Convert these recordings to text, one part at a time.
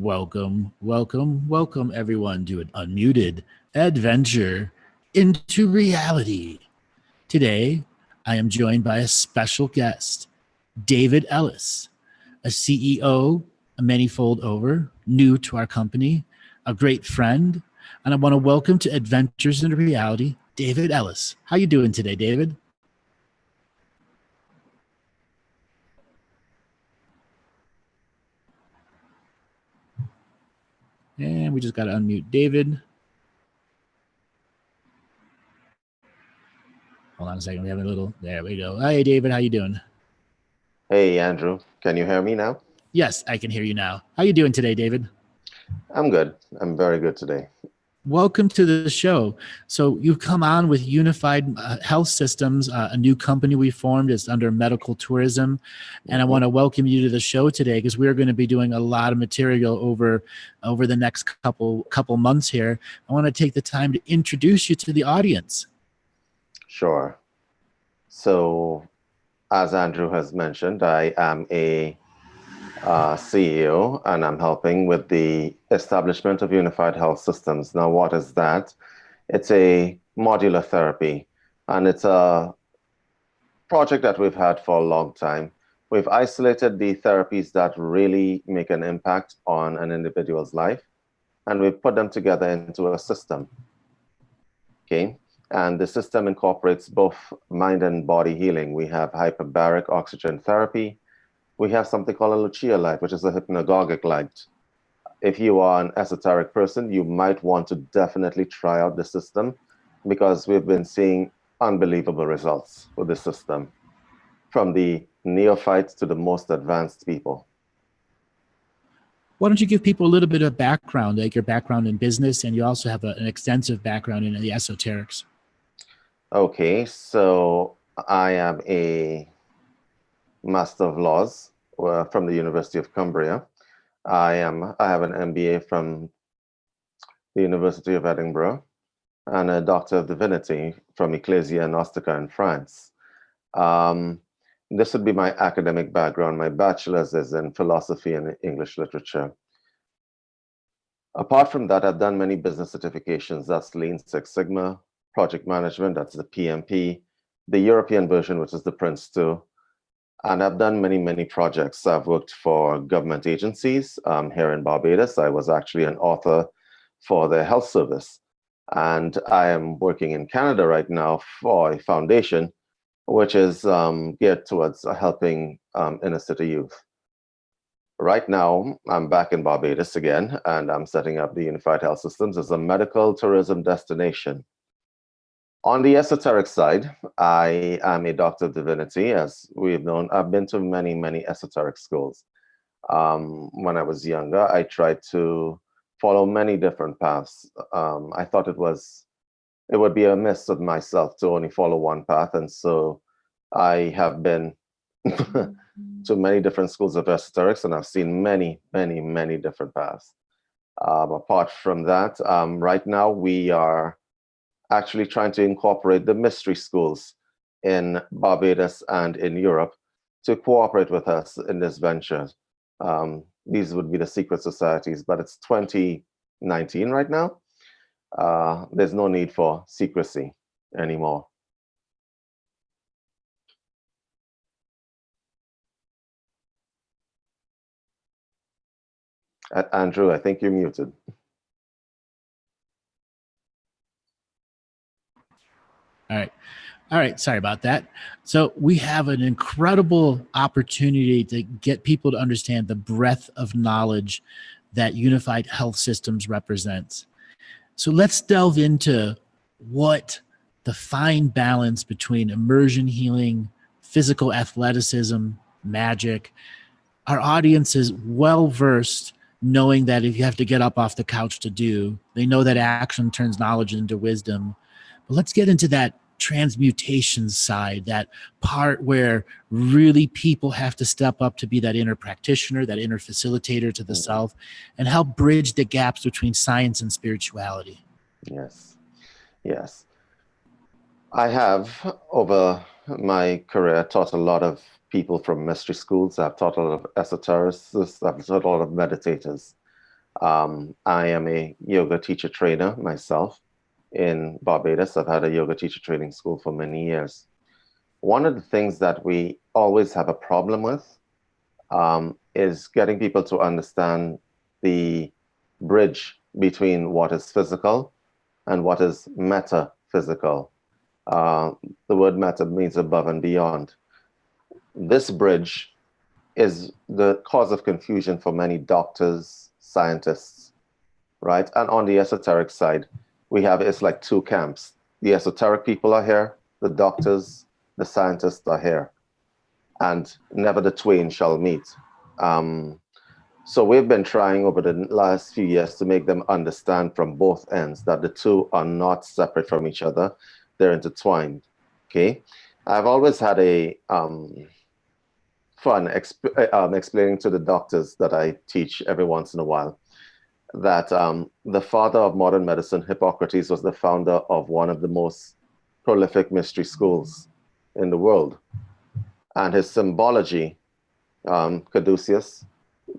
Welcome everyone to an unmuted adventure into reality. Today, I am joined by a special guest, David Ellis, a CEO, a many-fold over, new to our company, a great friend, and I want to welcome to Adventures into Reality, David Ellis. How you doing today, David? And we just got to unmute David. Hold on a second. We have a little. There we go. Hey, David. How you doing? Hey, Andrew. Can you hear me now? Yes, I can hear you now. How you doing today, David? I'm good. I'm very good today. Welcome to the show. So you've come on with Unified Health Systems, a new company we formed. It's under medical tourism. And I want to welcome you to the show today because we're going to be doing a lot of material over the next couple months here. I want to take the time to introduce you to the audience. Sure. So as Andrew has mentioned, I am a CEO, and I'm helping with the establishment of Unified Health Systems. Now, what is that? It's a modular therapy, and it's a project that we've had for a long time. We've isolated the therapies that really make an impact on an individual's life, and we've put them together into a system. Okay. And the system incorporates both mind and body healing. We have hyperbaric oxygen therapy. We have something called a Lucia light, which is a hypnagogic light. If you are an esoteric person, you might want to definitely try out the system because we've been seeing unbelievable results with the system, from the neophytes to the most advanced people. Why don't you give people a little bit of background, like your background in business, and you also have an extensive background in the esoterics. Okay, so I am a Master of Laws from the University of Cumbria. I have an MBA from the University of Edinburgh and a Doctor of Divinity from Ecclesia Gnostica in France. This would be my academic background. My bachelor's is in philosophy and English literature. Apart from that, I've done many business certifications. That's Lean Six Sigma, project management, that's the PMP, the European version, which is the Prince 2. And I've done many projects. I've worked for government agencies here in Barbados. I was actually an author for the health service. And I am working in Canada right now for a foundation, which is geared towards helping inner city youth. Right now, I'm back in Barbados again, and I'm setting up the Unified Health Systems as a medical tourism destination. On the esoteric side, I am a Doctor of Divinity. As we've known, I've been to many esoteric schools. When I was younger, I tried to follow many different paths. I thought it would be amiss of myself to only follow one path, and so I have been to many different schools of esoterics, and I've seen many different paths. Apart from that, right now we are actually trying to incorporate the mystery schools in Barbados and in Europe to cooperate with us in this venture. These would be the secret societies, but it's 2019 right now. There's no need for secrecy anymore. Andrew, I think you're muted. All right. Sorry about that. So we have an incredible opportunity to get people to understand the breadth of knowledge that Unified Health Systems represents. So let's delve into what the fine balance between immersion healing, physical athleticism, magic. Our audience is well-versed knowing that if you have to get up off the couch to do, they know that action turns knowledge into wisdom. But let's get into that transmutation side, that part where really people have to step up to be that inner practitioner, that inner facilitator to the self, and help bridge the gaps between science and spirituality. Yes. I have, over my career, taught a lot of people from mystery schools. I've taught a lot of esotericists. I've taught a lot of meditators. I am a yoga teacher trainer myself in Barbados. I've had a yoga teacher training school for many years. One of the things that we always have a problem with is getting people to understand the bridge between what is physical and what is metaphysical. The word meta means above and beyond. This bridge is the cause of confusion for many doctors, scientists, right? And on the esoteric side, we have it's like two camps. The esoteric people are here, the doctors, the scientists are here, and never the twain shall meet. So we've been trying over the last few years to make them understand from both ends that the two are not separate from each other, they're intertwined. Okay, I've always had a fun explaining to the doctors that I teach every once in a while that the father of modern medicine, Hippocrates, was the founder of one of the most prolific mystery schools in the world. And his symbology, caduceus,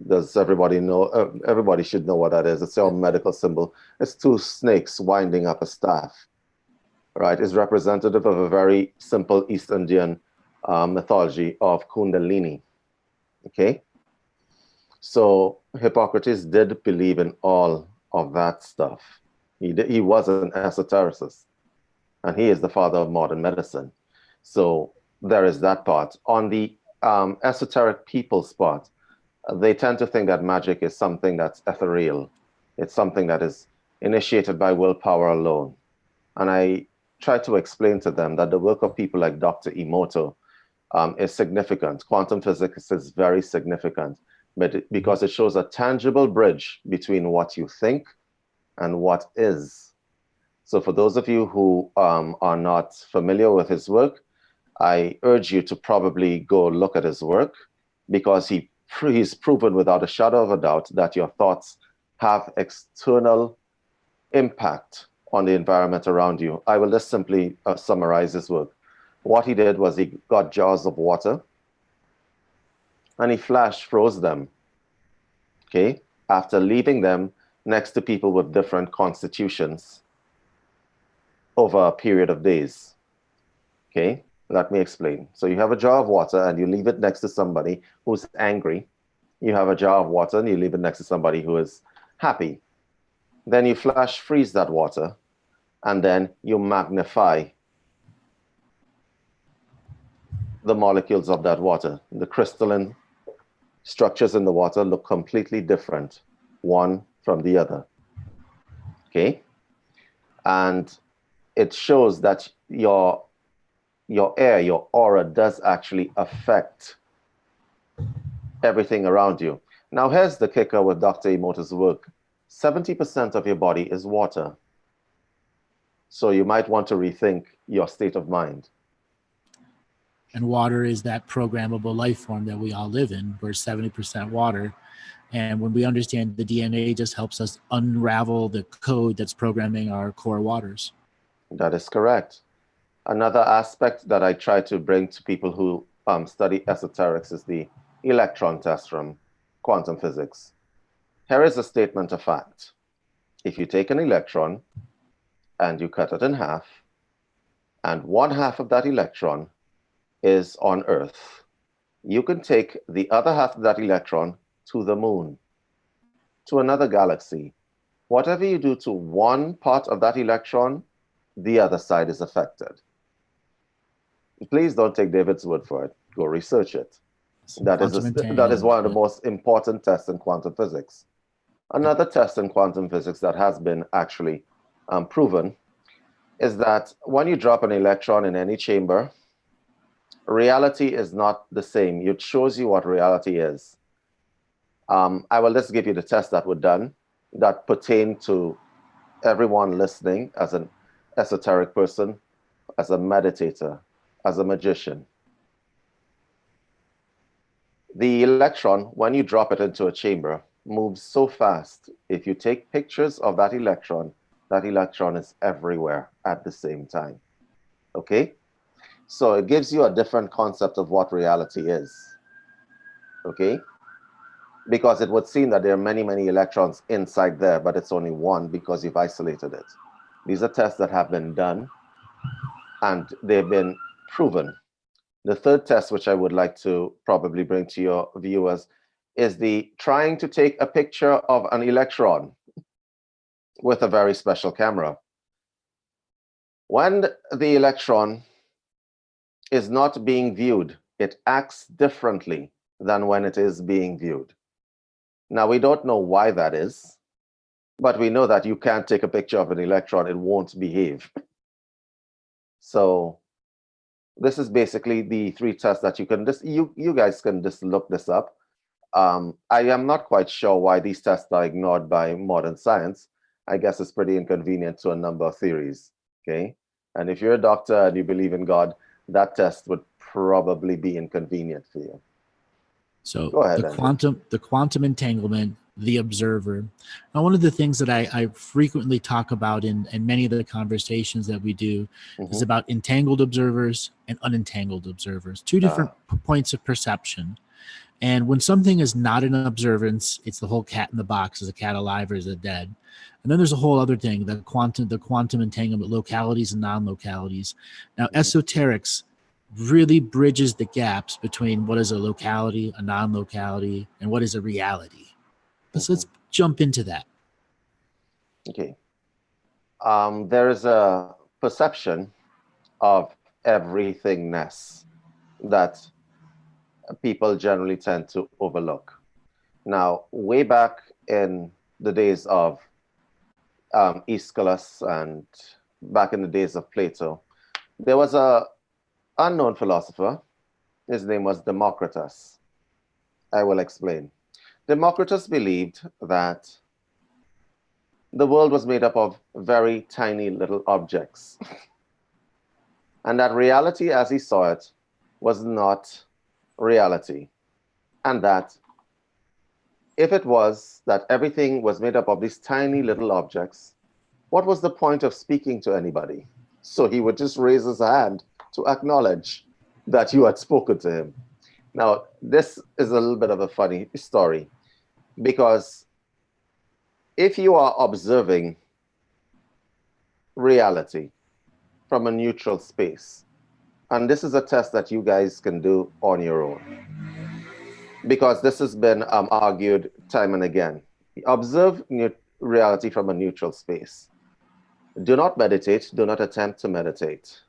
does everybody know? Everybody should know what that is. It's our medical symbol. It's two snakes winding up a staff, right? It's representative of a very simple East Indian mythology of Kundalini, okay? So Hippocrates did believe in all of that stuff. He was an esotericist, and he is the father of modern medicine. So there is that part. On the esoteric people's part, they tend to think that magic is something that's ethereal. It's something that is initiated by willpower alone. And I try to explain to them that the work of people like Dr. Emoto is significant. Quantum physics is very significant because it shows a tangible bridge between what you think and what is. So for those of you who are not familiar with his work, I urge you to probably go look at his work because he's proven without a shadow of a doubt that your thoughts have external impact on the environment around you. I will just simply summarize his work. What he did was he got jars of water and he flash froze them, okay, after leaving them next to people with different constitutions over a period of days, okay? Let me explain. So you have a jar of water and you leave it next to somebody who's angry. You have a jar of water and you leave it next to somebody who is happy. Then you flash freeze that water and then you magnify the molecules of that water. The crystalline structures in the water look completely different, one from the other, okay? And it shows that your air, your aura does actually affect everything around you. Now, here's the kicker with Dr. Emoto's work. 70% of your body is water. So you might want to rethink your state of mind. And water is that programmable life form that we all live in. We're 70% water. And when we understand the DNA, it just helps us unravel the code that's programming our core waters. That is correct. Another aspect that I try to bring to people who study esoterics is the electron test from quantum physics. Here is a statement of fact. If you take an electron and you cut it in half, and one half of that electron is on Earth, you can take the other half of that electron to the moon, to another galaxy. Whatever you do to one part of that electron, the other side is affected. Please don't take David's word for it. Go research it. That is one of the most important tests in quantum physics. Another test in quantum physics that has been actually proven is that when you drop an electron in any chamber, reality is not the same. It shows you what reality is. I will just give you the tests that were done that pertain to everyone listening as an esoteric person, as a meditator, as a magician. The electron, when you drop it into a chamber, moves so fast. If you take pictures of that electron is everywhere at the same time. Okay? So it gives you a different concept of what reality is. Okay? because it would seem that there are many, many electrons inside there, but it's only one because you've isolated it. These are tests that have been done and they've been proven. The third test, which I would like to probably bring to your viewers, is the trying to take a picture of an electron with a very special camera. When the electron is not being viewed, it acts differently than when it is being viewed. Now, we don't know why that is, but we know that you can't take a picture of an electron, it won't behave. So this is basically the three tests that you can just, you guys can just look this up. I am not quite sure why these tests are ignored by modern science. I guess it's pretty inconvenient to a number of theories, okay? And if you're a doctor and you believe in God, that test would probably be inconvenient for you. So go ahead, the quantum entanglement, the observer. Now, one of the things that I frequently talk about in many of the conversations that we do is about entangled observers and unentangled observers, two different points of perception. And when something is not an observance, it's the whole cat in the box. Is a cat alive or is it dead? And then there's a whole other thing, the quantum entanglement, localities and non-localities. Now, esoterics really bridges the gaps between what is a locality, a non-locality, and what is a reality. Let's jump into that. Okay. There is a perception of everythingness that people generally tend to overlook. Now, way back in the days of Aeschylus and back in the days of Plato, there was a unknown philosopher. His name was Democritus. I will explain. Democritus believed that the world was made up of very tiny little objects, and that reality as he saw it was not reality, and that if it was that everything was made up of these tiny little objects, what was the point of speaking to anybody? So he would just raise his hand to acknowledge that you had spoken to him. Now, this is a little bit of a funny story, because if you are observing reality from a neutral space, and this is a test that you guys can do on your own, because this has been argued time and again. Observe reality from a neutral space. Do not meditate. Do not attempt to meditate.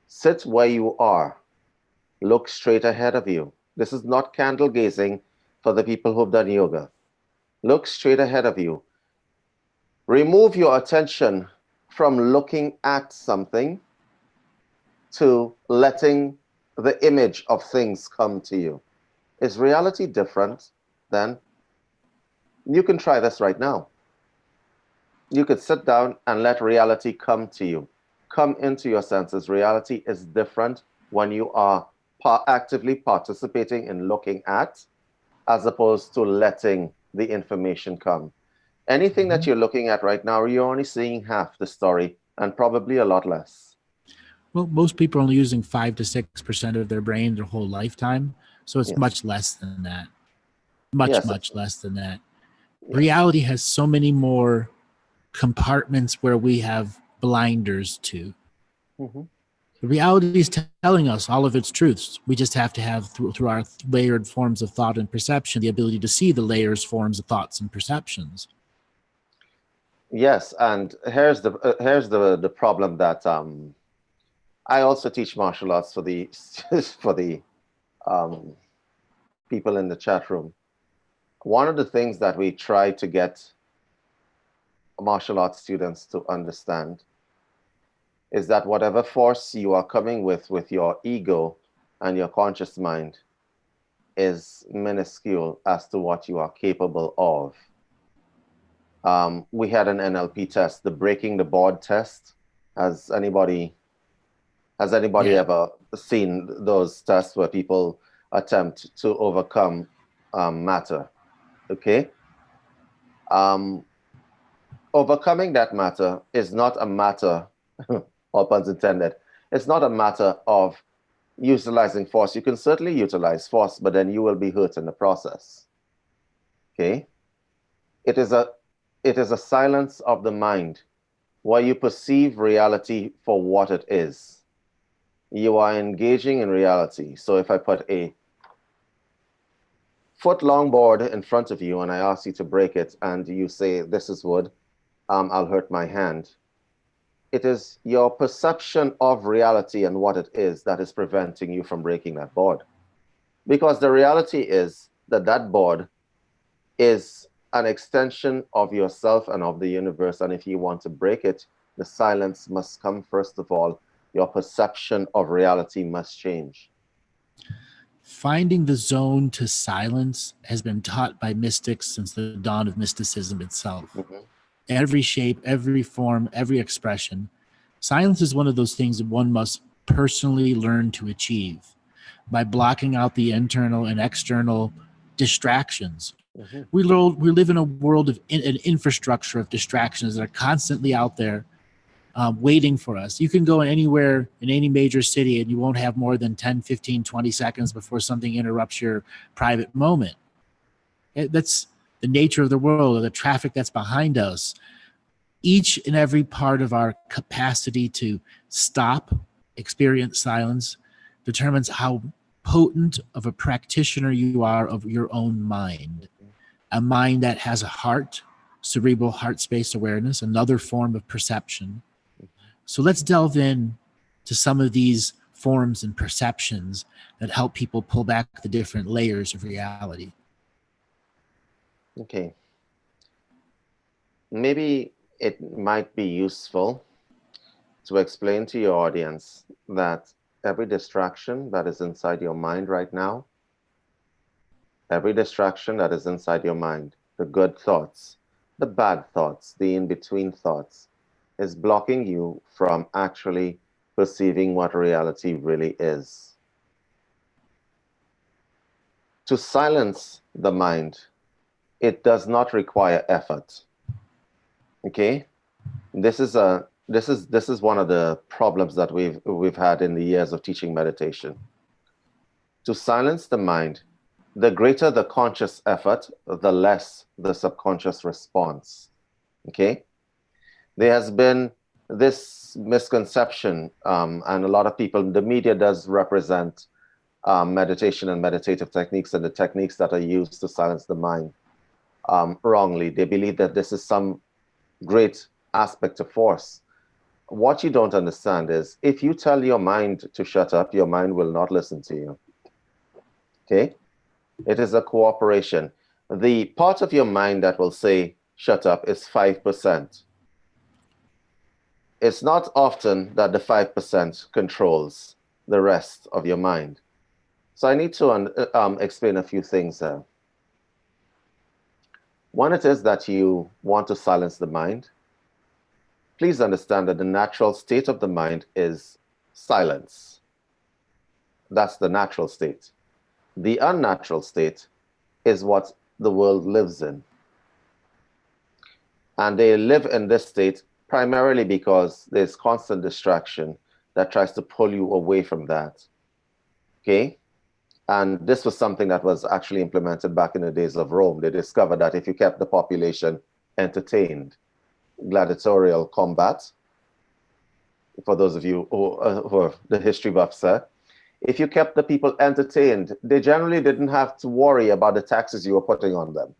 Sit where you are. Look straight ahead of you. This is not candle gazing for the people who've done yoga. Look straight ahead of you. Remove your attention from looking at something to letting the image of things come to you. Is reality different then? You can try this right now. You could sit down and let reality come to you. Come into your senses. Reality is different when you are actively participating in looking at, as opposed to letting the information come. Anything that you're looking at right now, you're only seeing half the story and probably a lot less. Well, most people are only using 5 to 6% of their brain their whole lifetime. So it's much less than that. Much less than that. Yes. Reality has so many more compartments where we have blinders to. The reality is telling us all of its truths. We just have to have, through our layered forms of thought and perception, the ability to see the layers, forms of thoughts and perceptions. Yes, and here's the problem that I also teach martial arts for the for the people in the chat room. One of the things that we try to get martial arts students to understand is that whatever force you are coming with your ego and your conscious mind is minuscule as to what you are capable of. We had an NLP test, the breaking the board test. Has anybody ever seen those tests where people attempt to overcome matter? Okay. Overcoming that matter is not a matter, all puns intended, it's not a matter of utilizing force. You can certainly utilize force, but then you will be hurt in the process. Okay? It is a silence of the mind where you perceive reality for what it is. You are engaging in reality. So if I put a foot-long board in front of you and I ask you to break it and you say, this is wood, I'll hurt my hand. It is your perception of reality and what it is that is preventing you from breaking that board. Because the reality is that that board is an extension of yourself and of the universe. And if you want to break it, the silence must come first of all. Your perception of reality must change. Finding the zone to silence has been taught by mystics since the dawn of mysticism itself. Mm-hmm. Every shape, every form, every expression. Silence is one of those things that one must personally learn to achieve by blocking out the internal and external distractions. Mm-hmm. We live in a world of an infrastructure of distractions that are constantly out there waiting for us. You can go anywhere in any major city and you won't have more than 10, 15, 20 seconds before something interrupts your private moment. That's the nature of the world, or the traffic that's behind us. Each and every part of our capacity to stop, experience silence, determines how potent of a practitioner you are of your own mind. A mind that has a heart, cerebral heart space awareness, another form of perception. So let's delve in to some of these forms and perceptions that help people pull back the different layers of reality. Okay. Maybe it might be useful to explain to your audience that every distraction that is inside your mind right now, every distraction that is inside your mind, the good thoughts, the bad thoughts, the in-between thoughts, is blocking you from actually perceiving what reality really is. To silence the mind, it does not require effort. Okay? This is one of the problems that we've had in the years of teaching meditation. To silence the mind, the greater the conscious effort, the less the subconscious response. Okay? There has been this misconception, and a lot of people, the media does represent meditation and meditative techniques and the techniques that are used to silence the mind wrongly. They believe that this is some great aspect of force. What you don't understand is if you tell your mind to shut up, your mind will not listen to you. Okay? It is a cooperation. The part of your mind that will say shut up is 5%. It's not often that the 5% controls the rest of your mind. So I need to explain a few things there. One, it is that you want to silence the mind. Please understand that the natural state of the mind is silence. That's the natural state. The unnatural state is what the world lives in. And they live in this state primarily because there's constant distraction that tries to pull you away from that. Okay? And this was something that was actually implemented back in the days of Rome. They discovered that if you kept the population entertained, gladiatorial combat, for those of you who are the history buffs, if you kept the people entertained, they generally didn't have to worry about the taxes you were putting on them.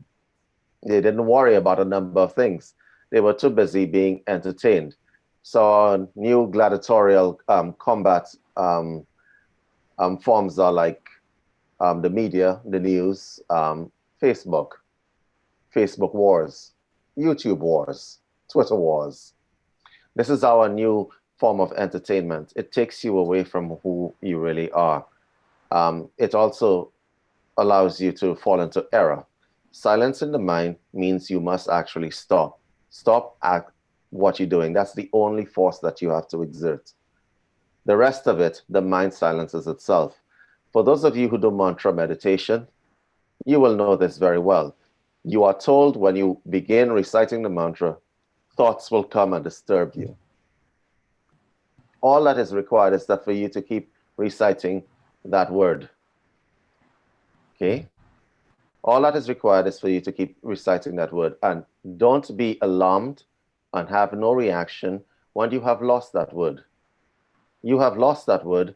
They didn't worry about a number of things. They were too busy being entertained. So new gladiatorial combat forms are like the media, the news, Facebook wars, YouTube wars, Twitter wars. This is our new form of entertainment. It takes you away from who you really are. It also allows you to fall into error. Silence in the mind means you must actually stop. Stop at what you're doing. That's the only force that you have to exert. The rest of it, the mind silences itself. For those of you who do mantra meditation, you will know this very well. You are told when you begin reciting the mantra, thoughts will come and disturb you. All that is required is that for you to keep reciting that word. Okay? All that is required is for you to keep reciting that word, and don't be alarmed and have no reaction when you have lost that word. You have lost that word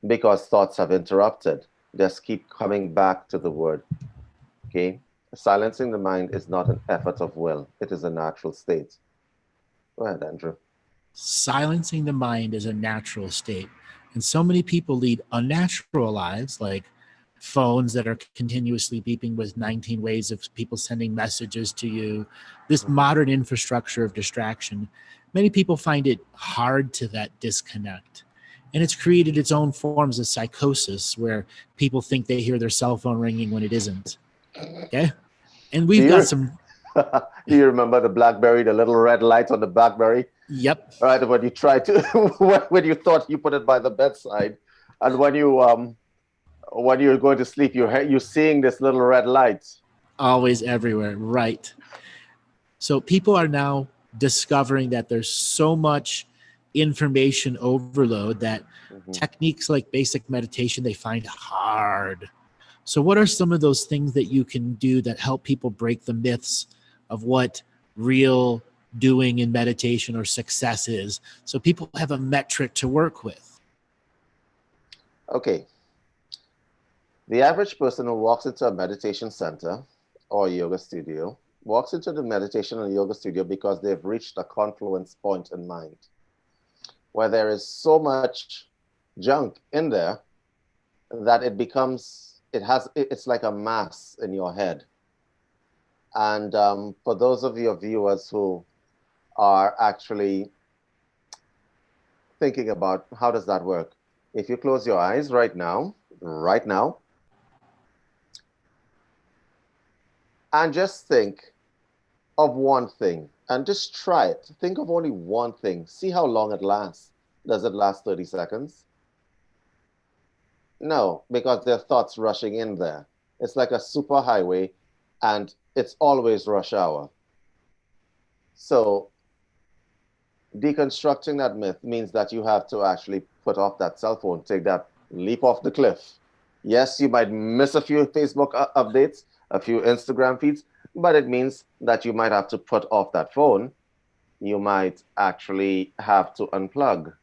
because thoughts have interrupted. Just keep coming back to the word. Okay? Silencing the mind is not an effort of will, it is a natural state. Go ahead, Andrew. Silencing the mind is a natural state. And so many people lead unnatural lives, like phones that are continuously beeping with 19 ways of people sending messages to you. This modern infrastructure of distraction, many people find it hard to that disconnect. And it's created its own forms of psychosis where people think they hear their cell phone ringing when it isn't. Okay? And we've got some. Do you remember the BlackBerry, the little red light on the BlackBerry? Yep. Right, when you tried to, when you thought you put it by the bedside, and when you're going to sleep, you're seeing this little red light. Always everywhere, right. So people are now discovering that there's so much information overload that techniques like basic meditation, they find hard. So what are some of those things that you can do that help people break the myths of what real doing in meditation or success is, so people have a metric to work with? Okay. The average person who walks into a meditation center or yoga studio walks into the meditation and yoga studio because they've reached a confluence point in mind where there is so much junk in there that it's like a mass in your head. And for those of your viewers who are actually thinking about how does that work, if you close your eyes right now, and just think of one thing, and just try it. Think of only one thing. See how long it lasts. Does it last 30 seconds? No, because there are thoughts rushing in there. It's like a super highway, and it's always rush hour. So deconstructing that myth means that you have to actually put off that cell phone, take that leap off the cliff. Yes, you might miss a few Facebook updates, a few Instagram feeds, but it means that you might have to put off that phone. You might actually have to unplug.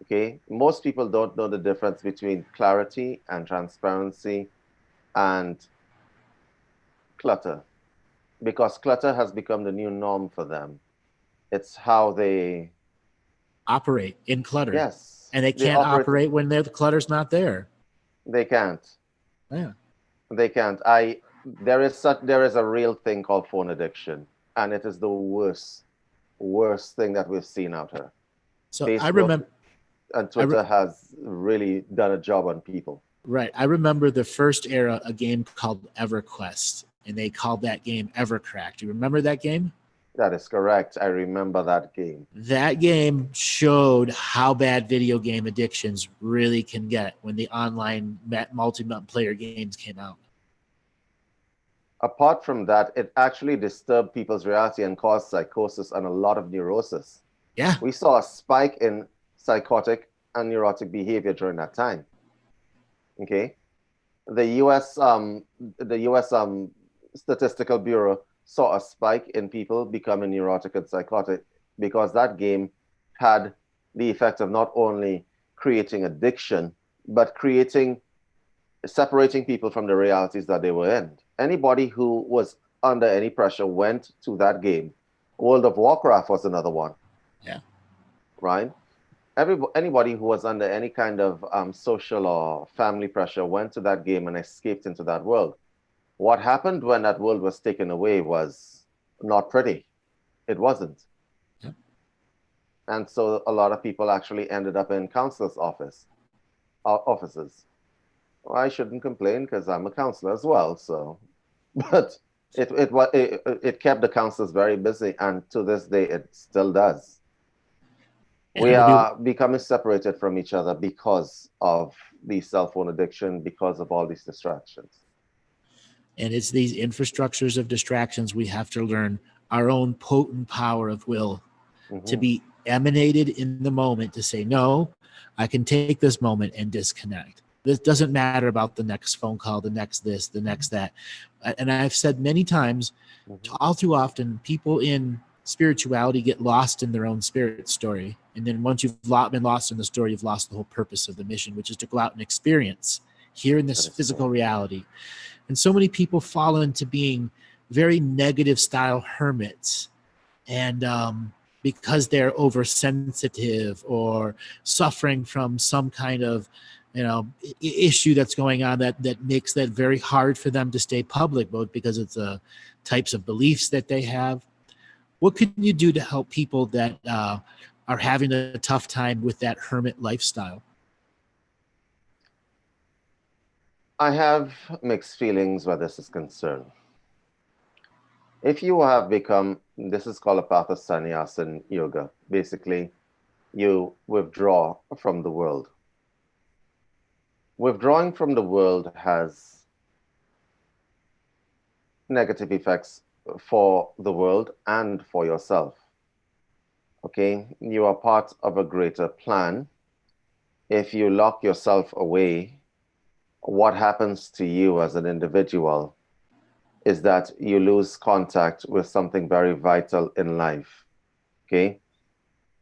Okay, most people don't know the difference between clarity and transparency and clutter, because clutter has become the new norm for them. It's how they operate in clutter. Yes. And they can't operate when the clutter's not there. They can't. Yeah. They can't. There is a real thing called phone addiction, and it is the worst thing that we've seen out here. So Facebook I remember, and Twitter has really done a job on people. Right. I remember the first era, a game called EverQuest, and they called that game Evercrack. Do you remember that game? That is correct. I remember that game. That game showed how bad video game addictions really can get when the online multiplayer games came out. Apart from that, it actually disturbed people's reality and caused psychosis and a lot of neurosis. Yeah. We saw a spike in psychotic and neurotic behavior during that time. Okay. The US Statistical Bureau saw a spike in people becoming neurotic and psychotic because that game had the effect of not only creating addiction, but separating people from the realities that they were in. Anybody who was under any pressure went to that game. World of Warcraft was another one. Yeah. Right? Anybody who was under any kind of social or family pressure went to that game and escaped into that world. What happened when that world was taken away was not pretty. It wasn't. Yeah. And so a lot of people actually ended up in counselors' offices. Well, I shouldn't complain because I'm a counselor as well. So, but it kept the counselors very busy, and to this day it still does. We are becoming separated from each other because of the cell phone addiction, because of all these distractions. And it's these infrastructures of distractions we have to learn our own potent power of will to be emanated in the moment, to say, no, I can take this moment and disconnect. This doesn't matter about the next phone call, the next this, the next that. And I've said many times, all too often, people in spirituality get lost in their own spirit story. And then once you've been lost in the story, you've lost the whole purpose of the mission, which is to go out and experience here in this physical reality. And so many people fall into being very negative style hermits. And because they're oversensitive or suffering from some kind of issue that's going on that makes that very hard for them to stay public, both because it's types of beliefs that they have. What can you do to help people that are having a tough time with that hermit lifestyle? I have mixed feelings where this is concerned. If you have become, this is called a path of sannyas in yoga. Basically, you withdraw from the world. Withdrawing from the world has negative effects for the world and for yourself. Okay, you are part of a greater plan. If you lock yourself away, what happens to you as an individual is that you lose contact with something very vital in life. Okay,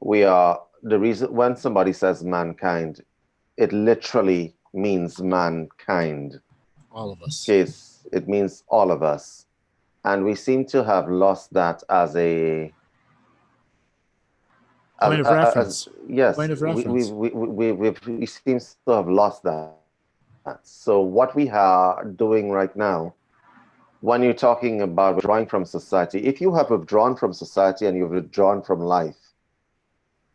the reason when somebody says mankind, it literally means mankind. All of us. Okay, it means all of us. And we seem to have lost that as a point of reference. Yes, point of reference. we seem to have lost that. So what we are doing right now, when you're talking about withdrawing from society, if you have withdrawn from society and you've withdrawn from life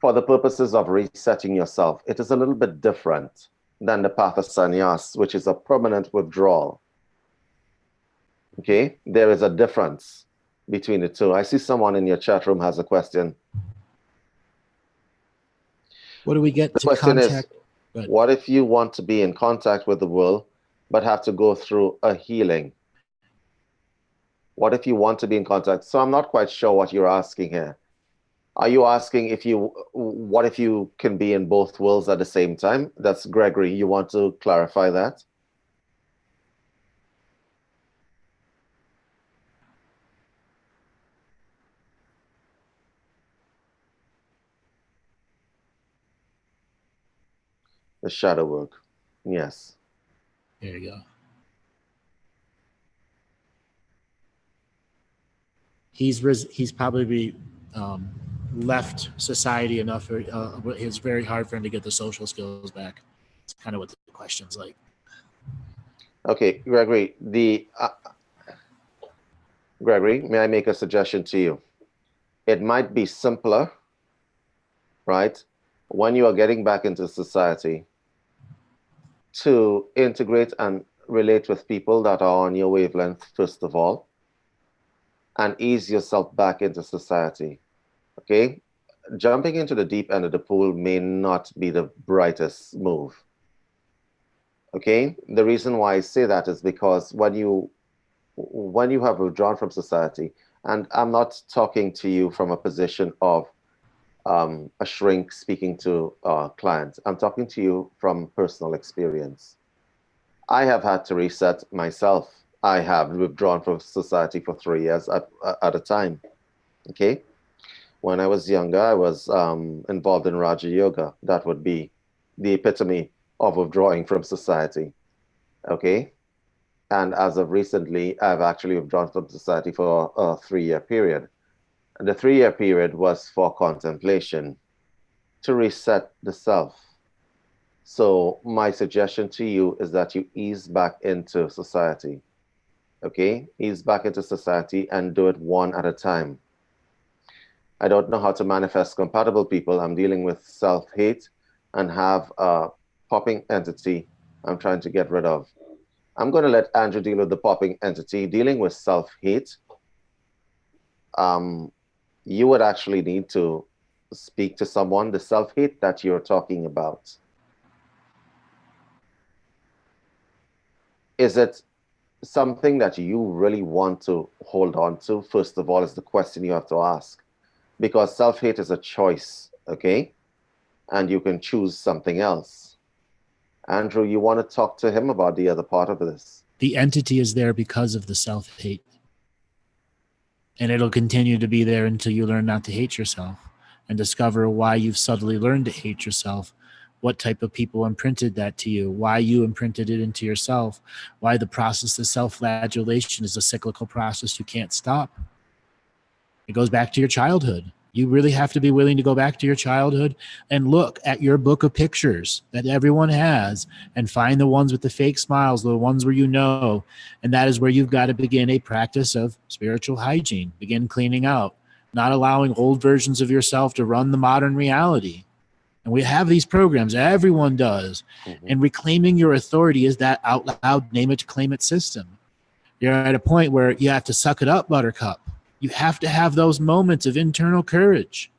for the purposes of resetting yourself, it is a little bit different than the path of sannyas, which is a permanent withdrawal. Okay, there is a difference between the two. I see someone in your chat room has a question. What do we get the to question contact? Is, what if you want to be in contact with the world, but have to go through a healing? What if you want to be in contact? So I'm not quite sure what you're asking here. Are you asking what if you can be in both worlds at the same time? That's Gregory. You want to clarify that? The shadow work. Yes. There you go. He's probably left society enough. It's very hard for him to get the social skills back. It's kind of what the question's like. Okay, Gregory. Gregory, may I make a suggestion to you? It might be simpler, right, when you are getting back into society, to integrate and relate with people that are on your wavelength, first of all, and ease yourself back into society. Okay, jumping into the deep end of the pool may not be the brightest move. Okay, the reason why I say that is because when you have withdrawn from society, and I'm not talking to you from a position of a shrink speaking to clients. I'm talking to you from personal experience. I have had to reset myself. I have withdrawn from society for 3 years at a time. Okay. When I was younger, I was involved in Raja Yoga. That would be the epitome of withdrawing from society. Okay. And as of recently, I've actually withdrawn from society for a 3-year period. And the 3-year period was for contemplation, to reset the self. So my suggestion to you is that you ease back into society. Okay? Ease back into society and do it one at a time. I don't know how to manifest compatible people. I'm dealing with self-hate and have a popping entity I'm trying to get rid of. I'm going to let Andrew deal with the popping entity. Dealing with self-hate, you would actually need to speak to someone. The self-hate that you're talking about, is it something that you really want to hold on to? First of all, is the question you have to ask. Because self-hate is a choice, okay? And you can choose something else. Andrew, you want to talk to him about the other part of this? The entity is there because of the self-hate. And it'll continue to be there until you learn not to hate yourself and discover why you've subtly learned to hate yourself, what type of people imprinted that to you, why you imprinted it into yourself, why the process of self-flagellation is a cyclical process you can't stop. It goes back to your childhood. You really have to be willing to go back to your childhood and look at your book of pictures that everyone has and find the ones with the fake smiles, the ones where you know. And that is where you've got to begin a practice of spiritual hygiene. Begin cleaning out, not allowing old versions of yourself to run the modern reality. And we have these programs, everyone does. Mm-hmm. And reclaiming your authority is that out loud, name it, claim it system. You're at a point where you have to suck it up, Buttercup. You have to have those moments of internal courage.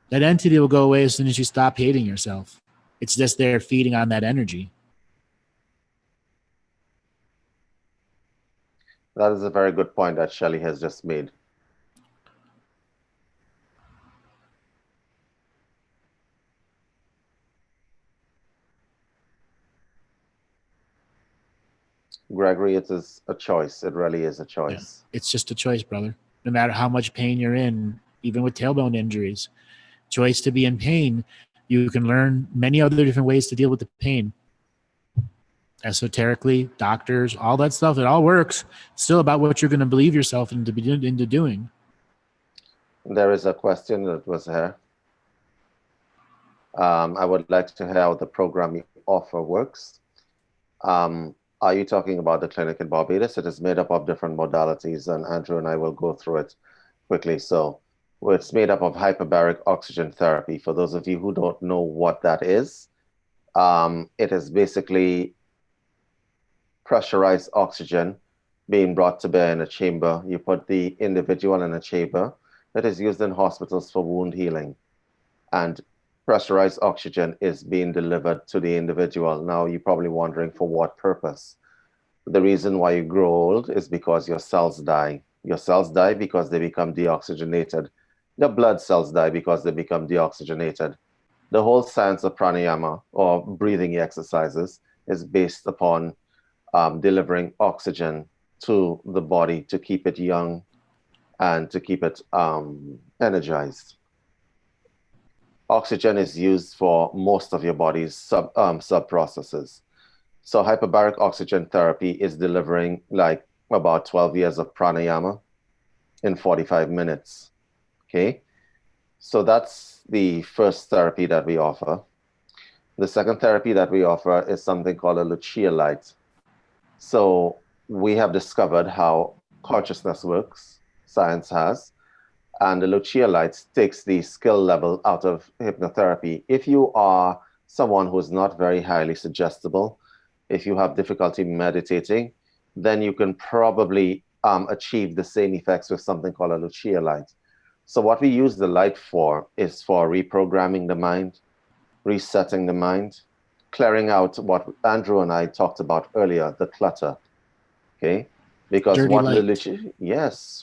That entity will go away as soon as you stop hating yourself. It's just there feeding on that energy. That is a very good point that Shelley has just made. Gregory, it is a choice. It really is a choice. Yeah. It's just a choice, brother. No matter how much pain you're in, even with tailbone injuries, choice to be in pain, you can learn many other different ways to deal with the pain. Esoterically, doctors, all that stuff, it all works. It's still about what you're going to believe yourself into doing. There is a question that was here. I would like to hear how the program you offer works. Are you talking about the clinic in Barbados? It is made up of different modalities, and Andrew and I will go through it quickly. So it's made up of hyperbaric oxygen therapy. For those of you who don't know what that is, it is basically pressurized oxygen being brought to bear in a chamber. You put the individual in a chamber that is used in hospitals for wound healing. And pressurized oxygen is being delivered to the individual. Now, you're probably wondering for what purpose. The reason why you grow old is because your cells die. Your cells die because they become deoxygenated. The blood cells die because they become deoxygenated. The whole science of pranayama, or breathing exercises, is based upon delivering oxygen to the body to keep it young and to keep it energized. Oxygen is used for most of your body's sub-processes. So hyperbaric oxygen therapy is delivering like about 12 years of pranayama in 45 minutes, okay? So that's the first therapy that we offer. The second therapy that we offer is something called a Lucia light. So we have discovered how consciousness works, science has, and the Lucia light takes the skill level out of hypnotherapy. If you are someone who is not very highly suggestible, if you have difficulty meditating, then you can probably achieve the same effects with something called a Lucia light. So what we use the light for is for reprogramming the mind, resetting the mind, clearing out what Andrew and I talked about earlier, the clutter, okay? Because Dirty what light.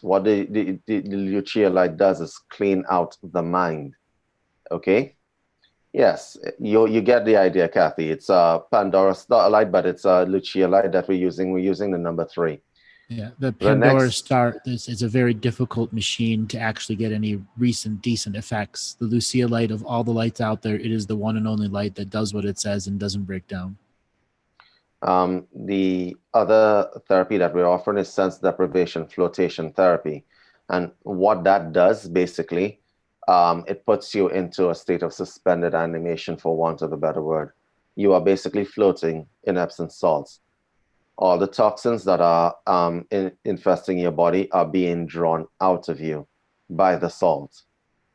what the Lucia light does is clean out the mind, okay? Yes, you get the idea, Kathy. It's a Pandora star light, but it's a Lucia light that we're using. We're using the number 3. Yeah, the Pandora star is a very difficult machine to actually get any recent decent effects. The Lucia light, of all the lights out there, it is the one and only light that does what it says and doesn't break down. The other therapy that we're offering is sense deprivation flotation therapy. And what that does, basically, it puts you into a state of suspended animation, for want of a better word. You are basically floating in Epsom salts. All the toxins that are infesting your body are being drawn out of you by the salt,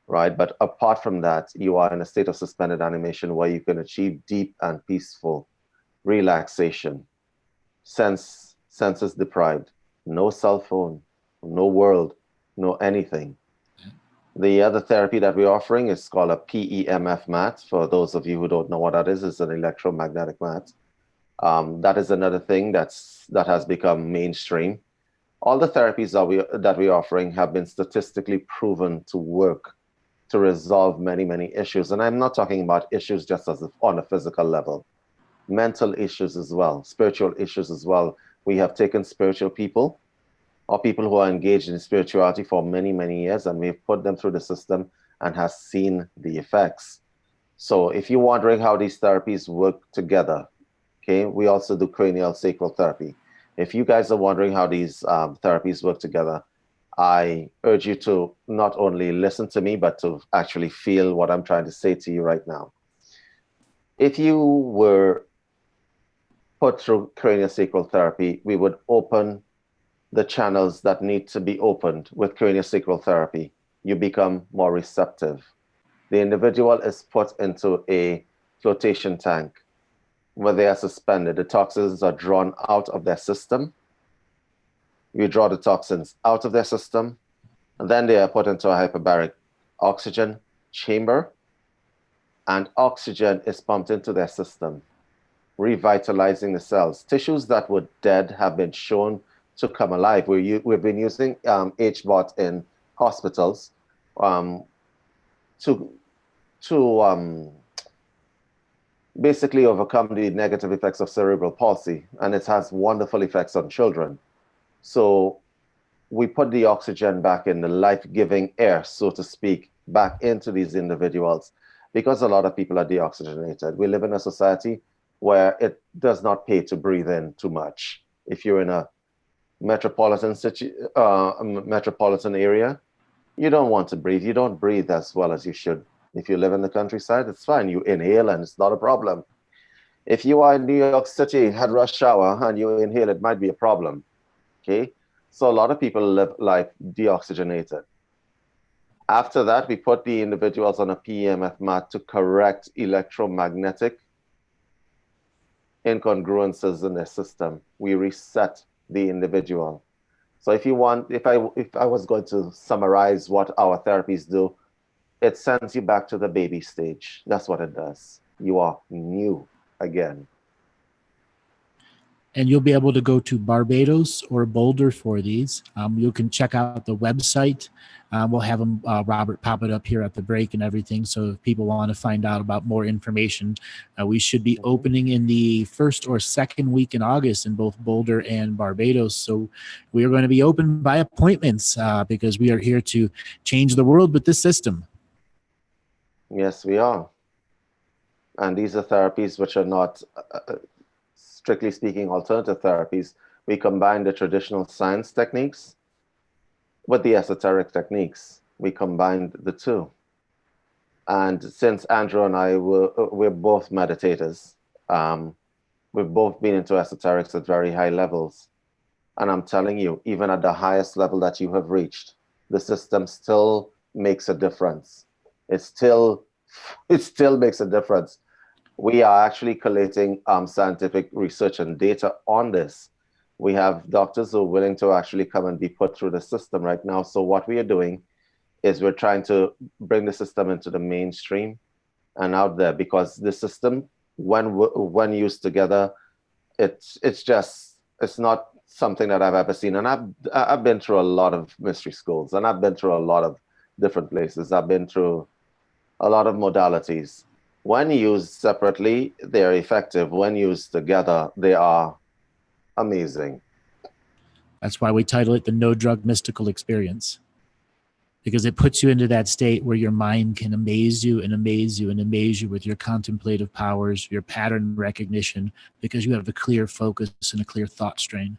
right? But apart from that, you are in a state of suspended animation where you can achieve deep and peaceful relaxation, senses deprived, no cell phone, no world, no anything. The other therapy that we're offering is called a PEMF mat. For those of you who don't know what that is, it's an electromagnetic mat. That is another thing that has become mainstream. All the therapies that we're offering have been statistically proven to work to resolve many, many issues. And I'm not talking about issues just as on a physical level, mental issues as well, spiritual issues as well. We have taken spiritual people or people who are engaged in spirituality for many, many years, and we've put them through the system and has seen the effects. So if you're wondering how these therapies work together, okay, we also do cranial sacral therapy. If you guys are wondering how these therapies work together, I urge you to not only listen to me, but to actually feel what I'm trying to say to you right now. If you were put through craniosacral therapy, we would open the channels that need to be opened with craniosacral therapy. You become more receptive. The individual is put into a flotation tank where they are suspended. The toxins are drawn out of their system. You draw the toxins out of their system, and then they are put into a hyperbaric oxygen chamber, and oxygen is pumped into their system, revitalizing the cells. Tissues that were dead have been shown to come alive. We've been using HBOT in hospitals to basically overcome the negative effects of cerebral palsy, and it has wonderful effects on children. So we put the oxygen back in, the life-giving air, so to speak, back into these individuals, because a lot of people are deoxygenated. We live in a society where it does not pay to breathe in too much. If you're in a metropolitan area, you don't want to breathe. You don't breathe as well as you should. If you live in the countryside, it's fine. You inhale and it's not a problem. If you are in New York City, had rush hour, and you inhale, it might be a problem. Okay? So a lot of people live life deoxygenated. After that, we put the individuals on a PEMF mat to correct electromagnetic incongruences in their system. We reset the individual. So if I was going to summarize what our therapies do, it sends you back to the baby stage. That's what it does. You are new again. And you'll be able to go to Barbados or Boulder for these. You can check out the website. We'll have them, Robert, pop it up here at the break and everything. So if people want to find out about more information, we should be opening in the first or second week in August in both Boulder and Barbados. So we are going to be open by appointments because we are here to change the world with this system. Yes, we are. And these are therapies which are not, strictly speaking, alternative therapies. We combine the traditional science techniques with the esoteric techniques. We combined the two. And since Andrew and I, we're both meditators, we've both been into esoterics at very high levels. And I'm telling you, even at the highest level that you have reached, the system still makes a difference. It still makes a difference. We are actually collating scientific research and data on this. We have doctors who are willing to actually come and be put through the system right now. So what we are doing is we're trying to bring the system into the mainstream and out there, because the system, when used together, it's not something that I've ever seen. And I've been through a lot of mystery schools, and I've been through a lot of different places. I've been through a lot of modalities. When used separately, they're effective. When used together, they are amazing. That's why we title it the No Drug Mystical Experience, because it puts you into that state where your mind can amaze you and amaze you and amaze you with your contemplative powers, your pattern recognition, because you have a clear focus and a clear thought strain.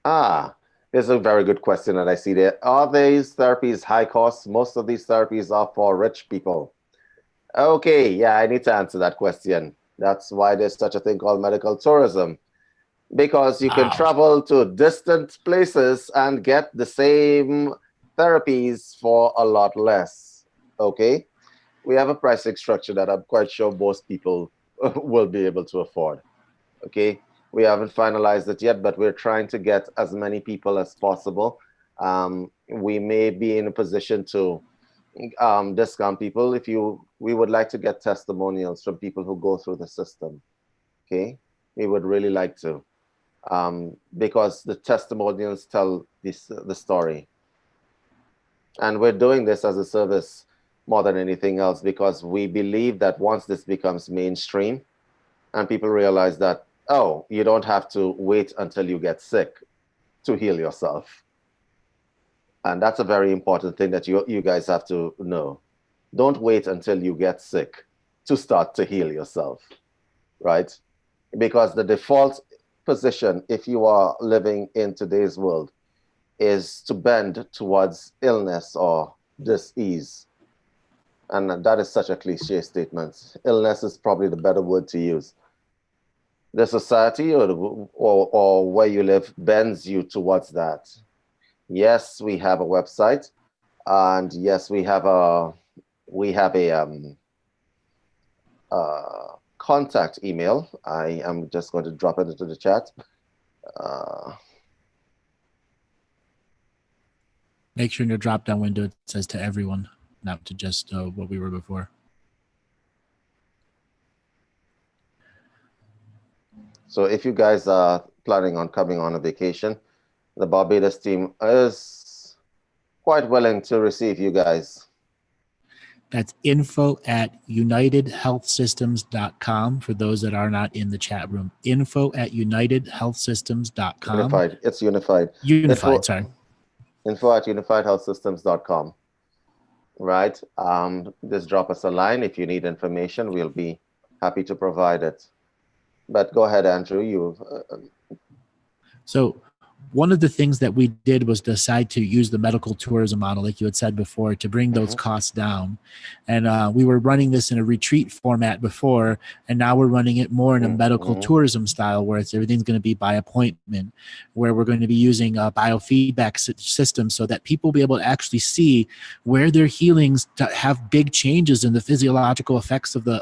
There's a very good question that I see there. Are these therapies high cost? Most of these therapies are for rich people. Okay, yeah, I need to answer that question. That's why there's such a thing called medical tourism, because you can travel to distant places and get the same therapies for a lot less. Okay, we have a pricing structure that I'm quite sure most people will be able to afford. Okay, we haven't finalized it yet, but we're trying to get as many people as possible. We may be in a position to discount people. We would like to get testimonials from people who go through the system. Okay, we would really like to, because the testimonials tell the story, and we're doing this as a service more than anything else, because we believe that once this becomes mainstream and people realize that, oh, you don't have to wait until you get sick to heal yourself. And that's a very important thing that you guys have to know. Don't wait until you get sick to start to heal yourself, right? Because the default position, if you are living in today's world, is to bend towards illness or dis-ease. And that is such a cliche statement. Illness is probably the better word to use. The society or where you live bends you towards that. Yes, we have a website, and yes, we have a contact email. I am just going to drop it into the chat. Make sure in your drop-down window it says to everyone, not to just what we were before. So if you guys are planning on coming on a vacation, the Barbados team is quite willing to receive you guys. That's info@unitedhealthsystems.com for those that are not in the chat room. Info@unitedhealthsystems.com. Unified. It's unified. Sorry. Info@unifiehealthsystems.com. Right. Just drop us a line if you need information. We'll be happy to provide it. But go ahead, Andrew. So one of the things that we did was decide to use the medical tourism model, like you had said before, to bring those costs down. And we were running this in a retreat format before, and now we're running it more in a medical tourism style, where everything's going to be by appointment, where we're going to be using a biofeedback system so that people will be able to actually see where their healings to have big changes in the physiological effects of the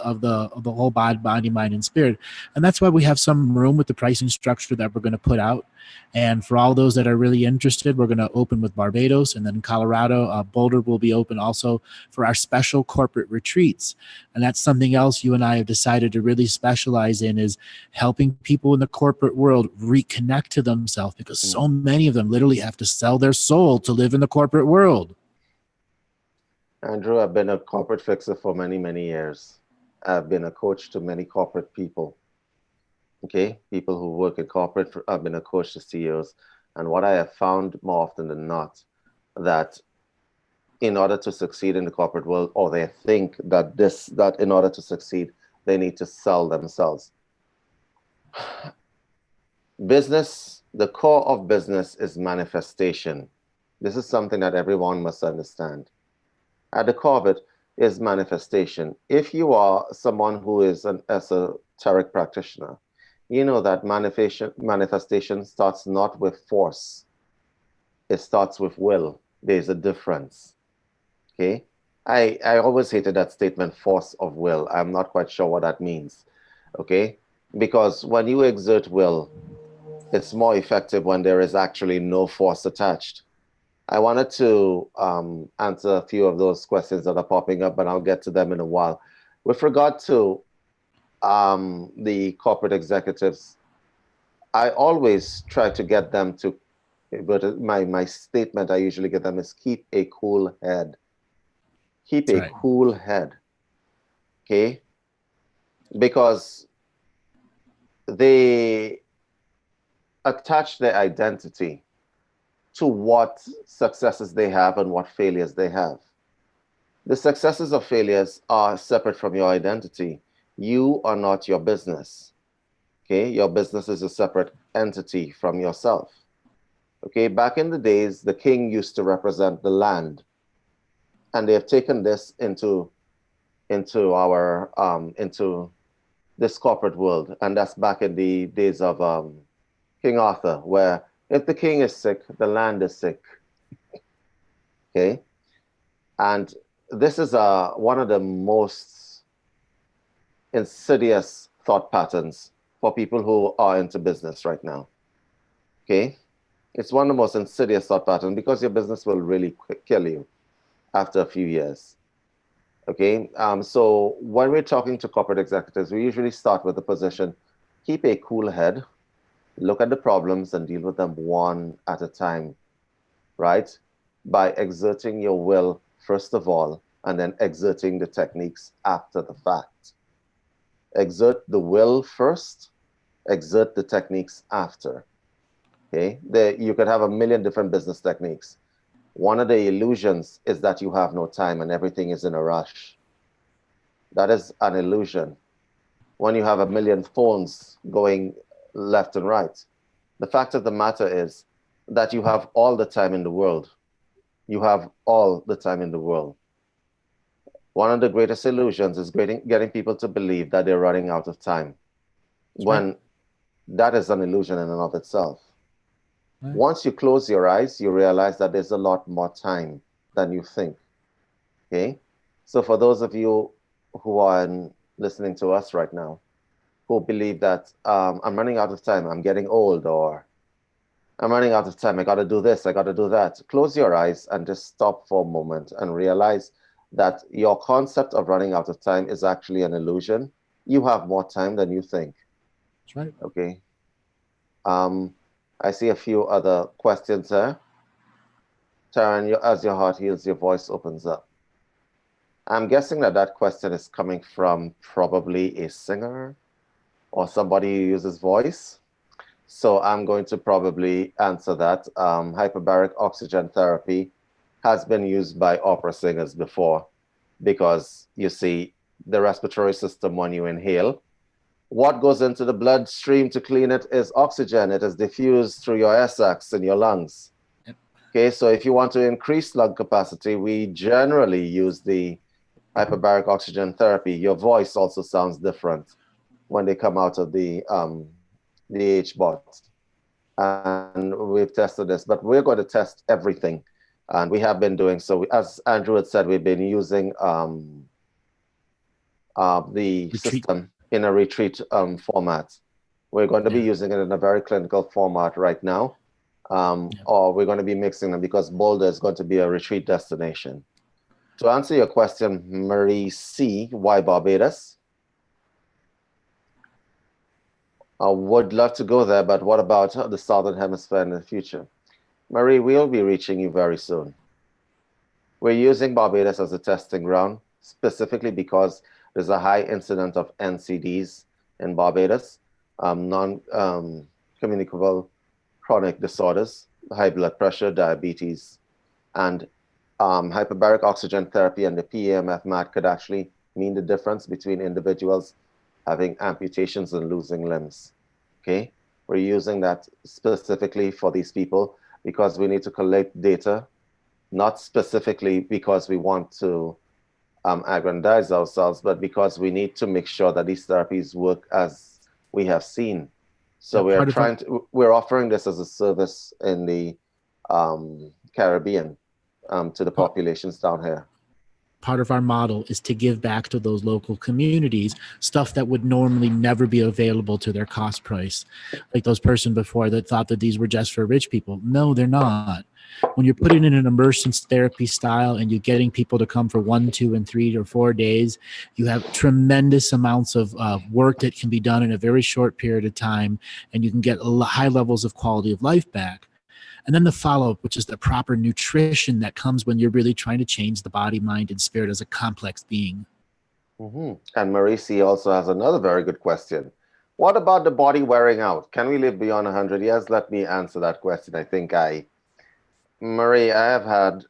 whole body, mind, and spirit. And that's why we have some room with the pricing structure that we're going to put out. And for all those that are really interested, we're going to open with Barbados, and then Colorado. Boulder will be open also for our special corporate retreats. And that's something else you and I have decided to really specialize in, is helping people in the corporate world reconnect to themselves, because so many of them literally have to sell their soul to live in the corporate world. Andrew, I've been a corporate fixer for many, many years. I've been a coach to many corporate people. Okay, people who work in corporate. I've been a coach to CEOs, and what I have found more often than not, that in order to succeed in the corporate world, or they think that in order to succeed, they need to sell themselves. Business, the core of business is manifestation. This is something that everyone must understand. At the core of it is manifestation. If you are someone who is an esoteric practitioner, you know that manifestation starts not with force. It starts with will. There's a difference. Okay? I always hated that statement, force of will. I'm not quite sure what that means. Okay? Because when you exert will, it's more effective when there is actually no force attached. I wanted to answer a few of those questions that are popping up, but I'll get to them in a while. With regard to the corporate executives, I always try to get them to, but my statement I usually get them is keep a cool head. Keep a cool head, okay? Because they attach their identity to what successes they have and what failures they have. The successes or failures are separate from your identity. You are not your business, okay? Your business is a separate entity from yourself, okay? Back in the days, the king used to represent the land, and they have taken this into this corporate world, and that's back in the days of King Arthur, where if the king is sick, the land is sick, okay? And this is one of the most insidious thought patterns for people who are into business right now, okay? It's one of the most insidious thought patterns, because your business will really kill you after a few years, okay? So when we're talking to corporate executives, we usually start with the position, keep a cool head, look at the problems and deal with them one at a time, right? By exerting your will, first of all, and then exerting the techniques after the fact. Exert the will first, exert the techniques after. Okay, you could have a million different business techniques. One of the illusions is that you have no time and everything is in a rush. That is an illusion. When you have a million phones going left and right, the fact of the matter is that you have all the time in the world. You have all the time in the world. One of the greatest illusions is getting people to believe that they're running out of time, when that is an illusion in and of itself. Right. Once you close your eyes, you realize that there's a lot more time than you think. Okay? So for those of you who are listening to us right now, who believe that I'm running out of time, I'm getting old, or I'm running out of time, I got to do this, I got to do that. Close your eyes and just stop for a moment and realize that your concept of running out of time is actually an illusion. You have more time than you think. That's right. Okay. I see a few other questions there. Taryn, as your heart heals, your voice opens up. I'm guessing that question is coming from probably a singer or somebody who uses voice. So I'm going to probably answer that. Hyperbaric oxygen therapy has been used by opera singers before, because you see the respiratory system, when you inhale, what goes into the bloodstream to clean it is oxygen. It is diffused through your air sacs in your lungs. Yep. Okay, so if you want to increase lung capacity, we generally use the hyperbaric oxygen therapy. Your voice also sounds different when they come out of the H-bot. And we've tested this, but we're going to test everything. And we have been doing so. As Andrew had said, we've been using the system in a retreat format. We're going to be using it in a very clinical format right now, or we're going to be mixing them, because Boulder is going to be a retreat destination. To answer your question, Marie C., why Barbados? I would love to go there, but what about the Southern Hemisphere in the future? Marie, we'll be reaching you very soon. We're using Barbados as a testing ground, specifically because there's a high incidence of NCDs in Barbados, non-communicable chronic disorders, high blood pressure, diabetes, and hyperbaric oxygen therapy and the PEMF mat could actually mean the difference between individuals having amputations and losing limbs. Okay, we're using that specifically for these people because we need to collect data, not specifically because we want to aggrandize ourselves, but because we need to make sure that these therapies work as we have seen. So we're offering this as a service in the Caribbean to the populations down here. Part of our model is to give back to those local communities stuff that would normally never be available to their cost price. Like those person before that thought that these were just for rich people. No, they're not. When you're putting in an immersion therapy style and you're getting people to come for 1, 2, and 3 or 4 days, you have tremendous amounts of work that can be done in a very short period of time, and you can get high levels of quality of life back. And then the follow-up, which is the proper nutrition that comes when you're really trying to change the body, mind, and spirit as a complex being. Mm-hmm. And Marisi also has another very good question. What about the body wearing out? Can we live beyond 100 years? Let me answer that question. Marie, I have had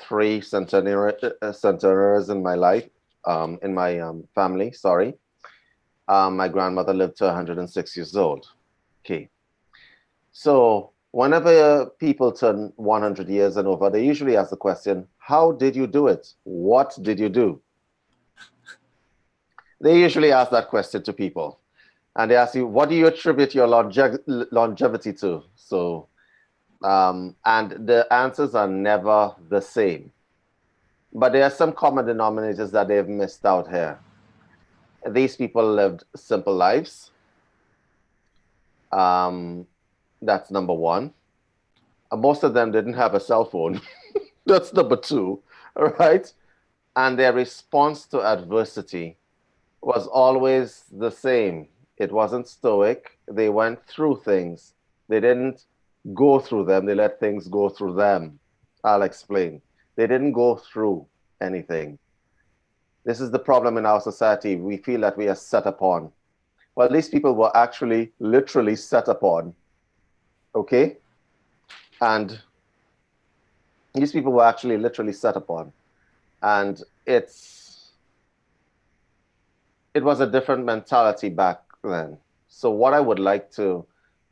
3 centenarians in my life, in my family, sorry. My grandmother lived to 106 years old. Okay. So whenever people turn 100 years and over, they usually ask the question, how did you do it? What did you do? They usually ask that question to people. And they ask you, what do you attribute your longevity to? So, and the answers are never the same. But there are some common denominators that they've missed out here. These people lived simple lives. That's number 1. Most of them didn't have a cell phone. That's number 2, all right? And their response to adversity was always the same. It wasn't stoic. They went through things. They didn't go through them. They let things go through them. I'll explain. They didn't go through anything. This is the problem in our society. We feel that we are set upon. Well, these people were actually literally set upon. Okay? And these people were actually literally set upon. And it was a different mentality back then. So what I would like to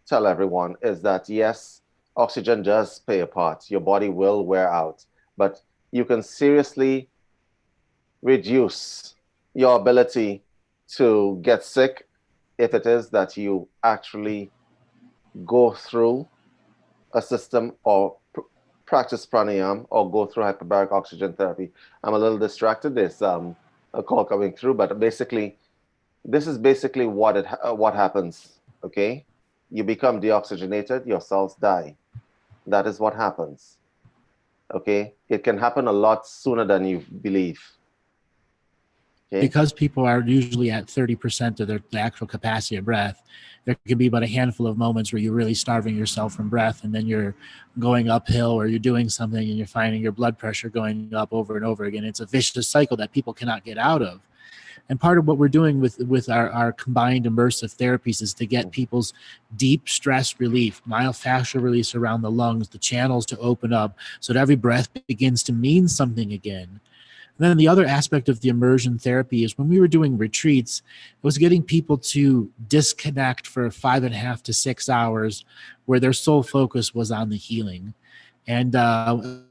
tell everyone is that, yes, oxygen does play a part. Your body will wear out, but you can seriously reduce your ability to get sick if it is that you actually go through a system or practice pranayama or go through hyperbaric oxygen therapy. I'm a little distracted. There's a call coming through, but basically, this is basically what happens. Okay, you become deoxygenated, your cells die. That is what happens. Okay, it can happen a lot sooner than you believe. Okay? Because people are usually at 30% of the actual capacity of breath, there can be but a handful of moments where you're really starving yourself from breath, and then you're going uphill or you're doing something and you're finding your blood pressure going up over and over again. It's a vicious cycle that people cannot get out of. And part of what we're doing with our combined immersive therapies is to get people's deep stress relief, myofascial release around the lungs, the channels to open up so that every breath begins to mean something again. And then the other aspect of the immersion therapy is when we were doing retreats, it was getting people to disconnect for 5.5 to 6 hours where their sole focus was on the healing. And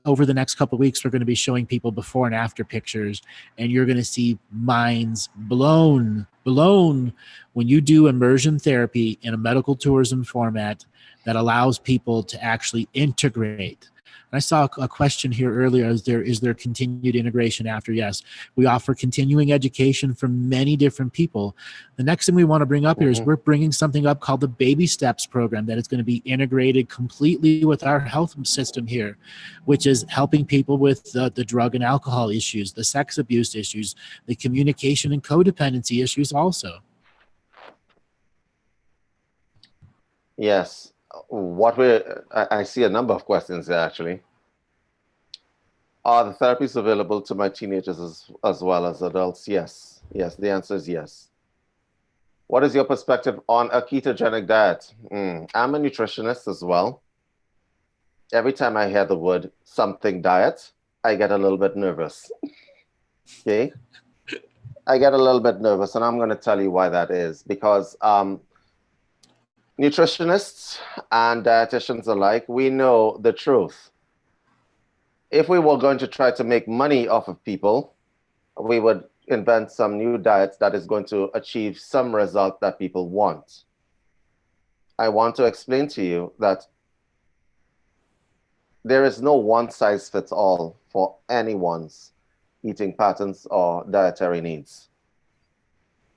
over the next couple of weeks, we're going to be showing people before and after pictures, and you're going to see minds blown when you do immersion therapy in a medical tourism format that allows people to actually integrate. I saw a question here earlier. Is there continued integration after? Yes. We offer continuing education for many different people. The next thing we want to bring up here is we're bringing something up called the Baby Steps program that is going to be integrated completely with our health system here, which is helping people with the drug and alcohol issues, the sex abuse issues, the communication and codependency issues also. Yes. I see a number of questions there, actually. Are the therapies available to my teenagers as well as adults? Yes. Yes, the answer is yes. What is your perspective on a ketogenic diet? I'm a nutritionist as well. Every time I hear the word something diet, I get a little bit nervous. Okay? I get a little bit nervous, and I'm going to tell you why that is. Because nutritionists and dietitians alike, we know the truth. If we were going to try to make money off of people, we would invent some new diet that is going to achieve some result that people want. I want to explain to you that there is no one size fits all for anyone's eating patterns or dietary needs.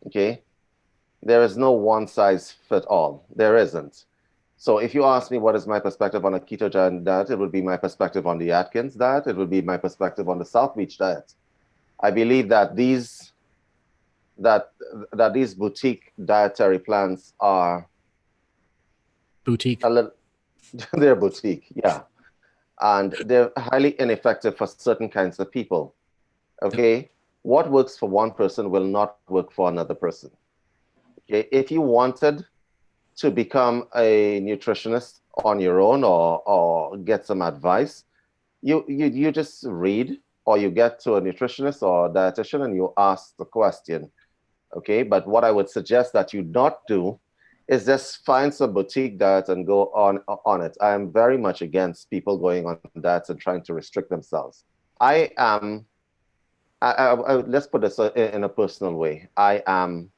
Okay? There is no one size fit all. There isn't. So if you ask me what is my perspective on a ketogenic diet, it would be my perspective on the Atkins diet. It would be my perspective on the South Beach diet. I believe that these boutique dietary plans are Boutique. They're boutique, yeah. And they're highly ineffective for certain kinds of people. Okay? What works for one person will not work for another person. Okay? If you wanted to become a nutritionist on your own or get some advice, you just read, or you get to a nutritionist or a dietitian and you ask the question. Okay? But what I would suggest that you not do is just find some boutique diet and go on it. I am very much against people going on diets and trying to restrict themselves. Let's put this in a personal way. I am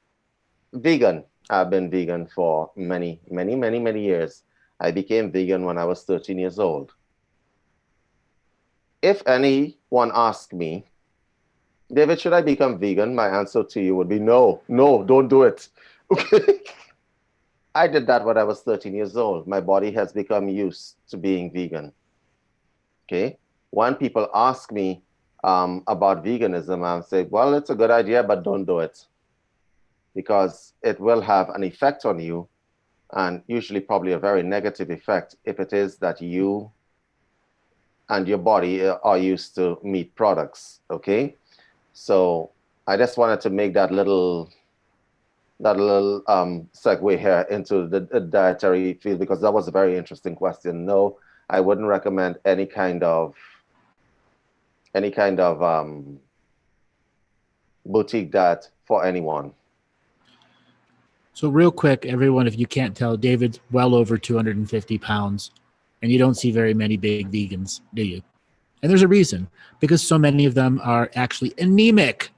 vegan. I've been vegan for many, many, many, many years. I became vegan when I was 13 years old. If anyone asked me, David, should I become vegan? My answer to you would be no, don't do it. Okay. I did that when I was 13 years old. My body has become used to being vegan. Okay. When people ask me about veganism, I'll say, well, it's a good idea, but don't do it. Because it will have an effect on you, and usually probably a very negative effect if it is that you and your body are used to meat products. Okay, so I just wanted to make that little segue here into the dietary field, because that was a very interesting question. No, I wouldn't recommend any kind of boutique diet for anyone. So real quick, everyone, if you can't tell, David's well over 250 pounds, and you don't see very many big vegans, do you? And there's a reason, because so many of them are actually anemic.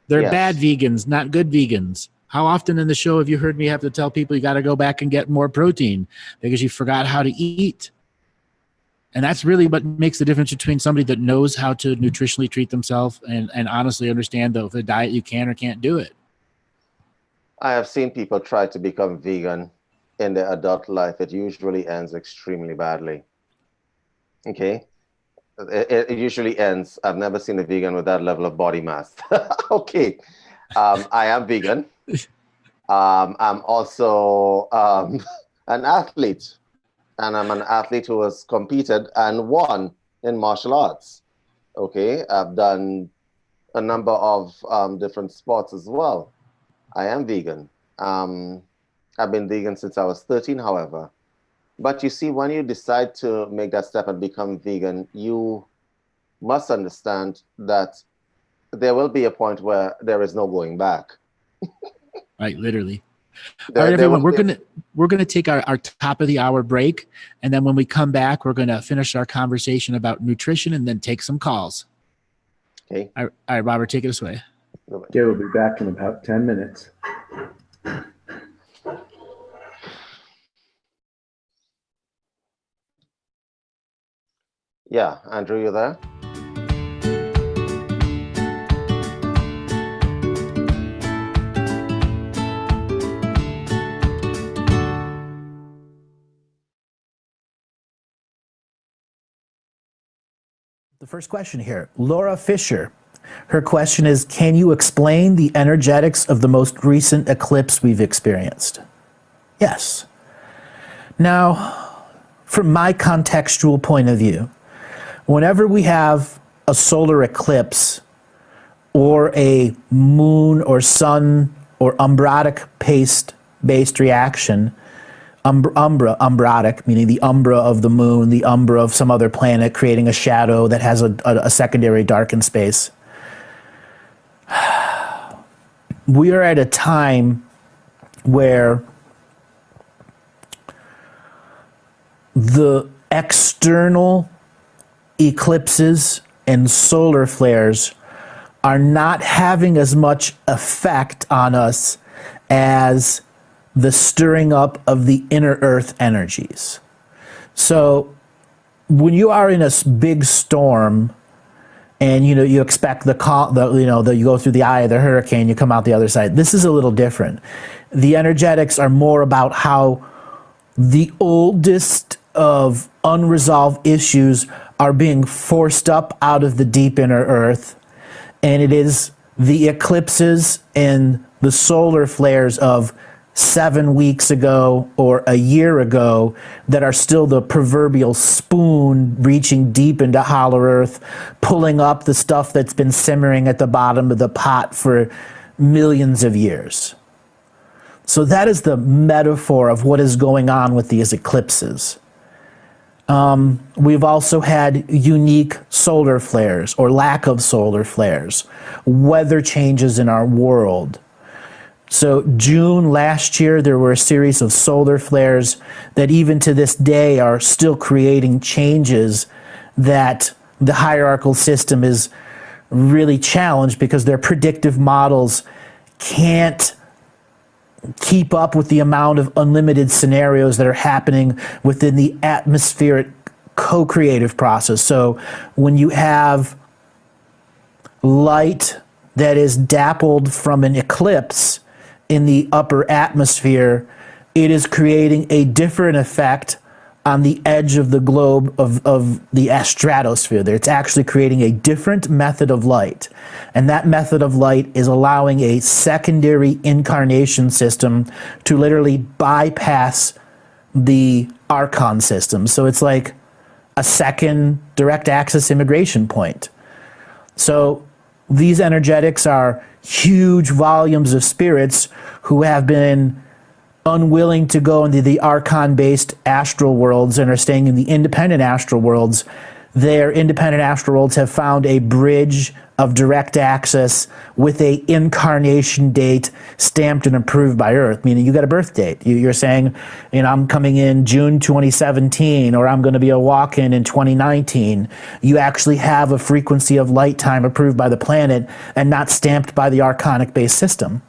They're Yes. bad vegans, not good vegans. How often in the show have you heard me have to tell people you got to go back and get more protein because you forgot how to eat? And that's really what makes the difference between somebody that knows how to nutritionally treat themselves and honestly understand the diet you can or can't do it. I have seen people try to become vegan in their adult life. It usually ends extremely badly. Okay? It usually ends, I've never seen a vegan with that level of body mass. Okay. I am vegan. I'm also an athlete. And I'm an athlete who has competed and won in martial arts. Okay? I've done a number of different sports as well. I am vegan. I've been vegan since I was 13, however. But you see, when you decide to make that step and become vegan, you must understand that there will be a point where there is no going back. Right, literally. All right, everyone, we're gonna take our top of the hour break, and then when we come back, we're gonna finish our conversation about nutrition and then take some calls. Okay. All right, Robert, take us away. Okay, we'll be back in about 10 minutes. Yeah, Andrew, you there? The first question here, Laura Fisher. Her question is, can you explain the energetics of the most recent eclipse we've experienced? Yes. Now, from my contextual point of view, whenever we have a solar eclipse or a moon or sun or umbratic based reaction, umbratic, meaning the umbra of the moon, the umbra of some other planet, creating a shadow that has a secondary darkened space. We are at a time where the external eclipses and solar flares are not having as much effect on us as the stirring up of the inner earth energies. So when you are in a big storm and you expect you go through the eye of the hurricane, you come out the other side. This is a little different. The energetics are more about how the oldest of unresolved issues are being forced up out of the deep inner earth, and it is the eclipses and the solar flares of 7 weeks ago or a year ago that are still the proverbial spoon reaching deep into hollow earth, pulling up the stuff that's been simmering at the bottom of the pot for millions of years. So that is the metaphor of what is going on with these eclipses. We've also had unique solar flares or lack of solar flares, weather changes in our world. So June last year, there were a series of solar flares that even to this day are still creating changes that the hierarchical system is really challenged because their predictive models can't keep up with the amount of unlimited scenarios that are happening within the atmospheric co-creative process. So when you have light that is dappled from an eclipse in the upper atmosphere, it is creating a different effect on the edge of the globe of the stratosphere. It's actually creating a different method of light. And that method of light is allowing a secondary incarnation system to literally bypass the Archon system. So it's like a second direct access immigration point. So these energetics are huge volumes of spirits who have been unwilling to go into the archon-based astral worlds and are staying in the independent astral worlds. Their independent astral worlds have found a bridge of direct access with a incarnation date stamped and approved by Earth, meaning you got a birth date. You're saying, you know, I'm coming in June 2017, or I'm going to be a walk-in in 2019. You actually have a frequency of light time approved by the planet and not stamped by the archonic-based system.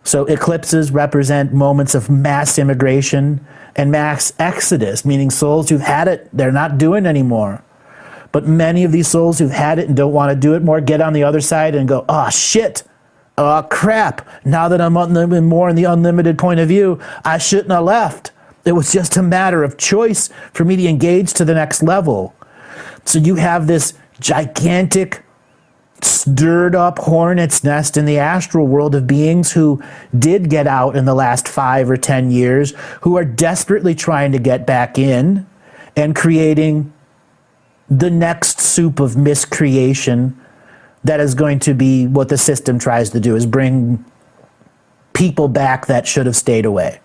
So eclipses represent moments of mass immigration and mass exodus, meaning souls who've had it, they're not doing anymore. But many of these souls who've had it and don't want to do it more get on the other side and go, oh, shit. Oh, crap. Now that I'm more in the unlimited point of view, I shouldn't have left. It was just a matter of choice for me to engage to the next level. So you have this gigantic stirred up hornet's nest in the astral world of beings who did get out in the last 5 or 10 years, who are desperately trying to get back in and creating the next soup of miscreation that is going to be what the system tries to do, is bring people back that should have stayed away.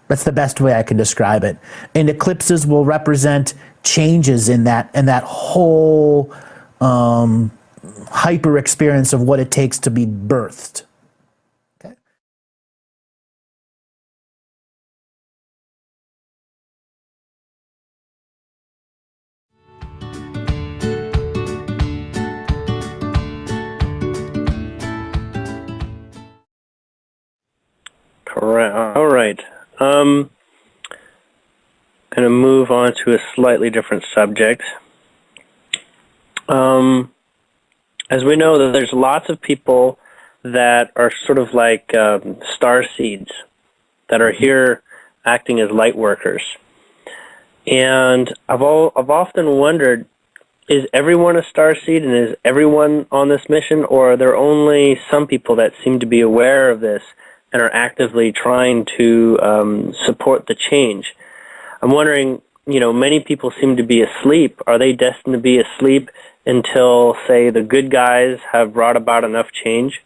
That's the best way I can describe it. And eclipses will represent changes in that whole hyper experience of what it takes to be birthed. Okay. Correct. All right. Going to move on to a slightly different subject. As we know, that there's lots of people that are sort of like star seeds that are here acting as light workers. And I've often wondered, is everyone a star seed and is everyone on this mission, or are there only some people that seem to be aware of this and are actively trying to support the change? I'm wondering, you know, many people seem to be asleep. Are they destined to be asleep until, say, the good guys have brought about enough change?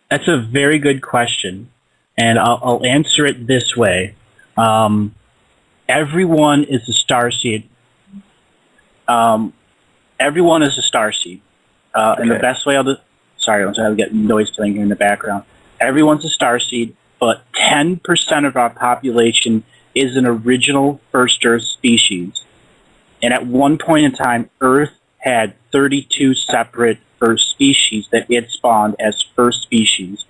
That's a very good question, and I'll answer it this way. Everyone is a starseed. Everyone is a starseed. Okay. And the best way sorry, I'm getting noise playing here in the background. Everyone's a starseed, but 10% of our population is an original first Earth species. And at one point in time, Earth had 32 separate Earth species that it spawned as first species.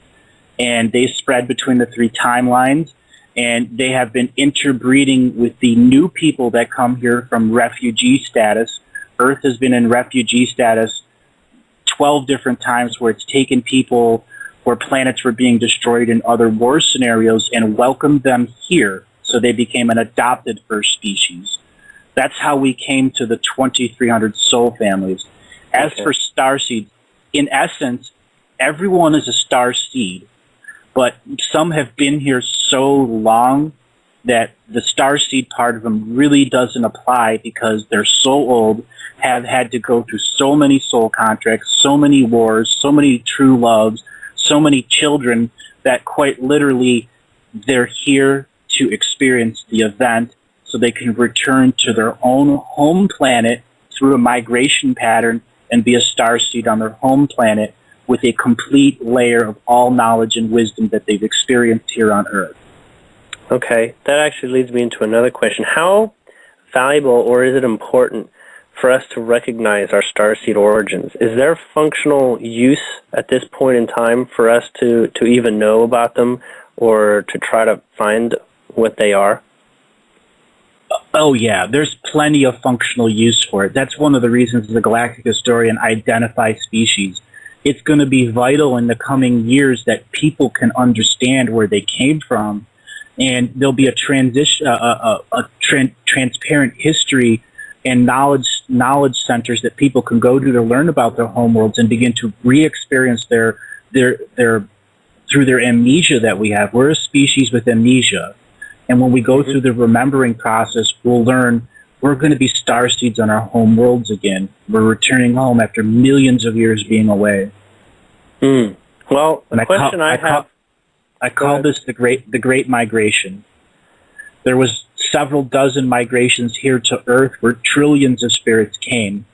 And they spread between the 3 timelines, and they have been interbreeding with the new people that come here from refugee status. Earth has been in refugee status 12 different times, where it's taken people where planets were being destroyed in other war scenarios and welcomed them here, so they became an adopted first species. That's how we came to the 2,300 soul families. As for starseeds, in essence, everyone is a starseed, but some have been here so long that the starseed part of them really doesn't apply, because they're so old, have had to go through so many soul contracts, so many wars, so many true loves, so many children, that quite literally they're here to experience the event so they can return to their own home planet through a migration pattern and be a starseed on their home planet with a complete layer of all knowledge and wisdom that they've experienced here on Earth. Okay, that actually leads me into another question. How valuable, or is it important for us to recognize our starseed origins? Is there functional use at this point in time for us to even know about them, or to try to find what they are? Oh, yeah, there's plenty of functional use for it. That's one of the reasons the Galactic historian identifies species. It's going to be vital in the coming years that people can understand where they came from, and there'll be a transparent history and knowledge centers that people can go to learn about their homeworlds and begin to re-experience their through their amnesia that we have. We're a species with amnesia. And when we go through the remembering process, we'll learn we're going to be starseeds on our home worlds again. We're returning home after millions of years being away. Well, the question I call this the Great Migration. There was several dozen migrations here to Earth where trillions of spirits came.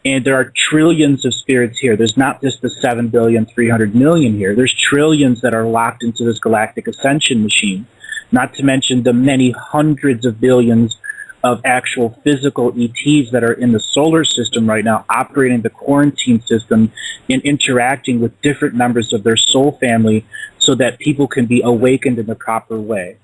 And there are trillions of spirits here. There's not just the 7,300,000,000 here. There's trillions that are locked into this galactic ascension machine, not to mention the many hundreds of billions of actual physical ETs that are in the solar system right now, operating the quarantine system and interacting with different members of their soul family so that people can be awakened in the proper way.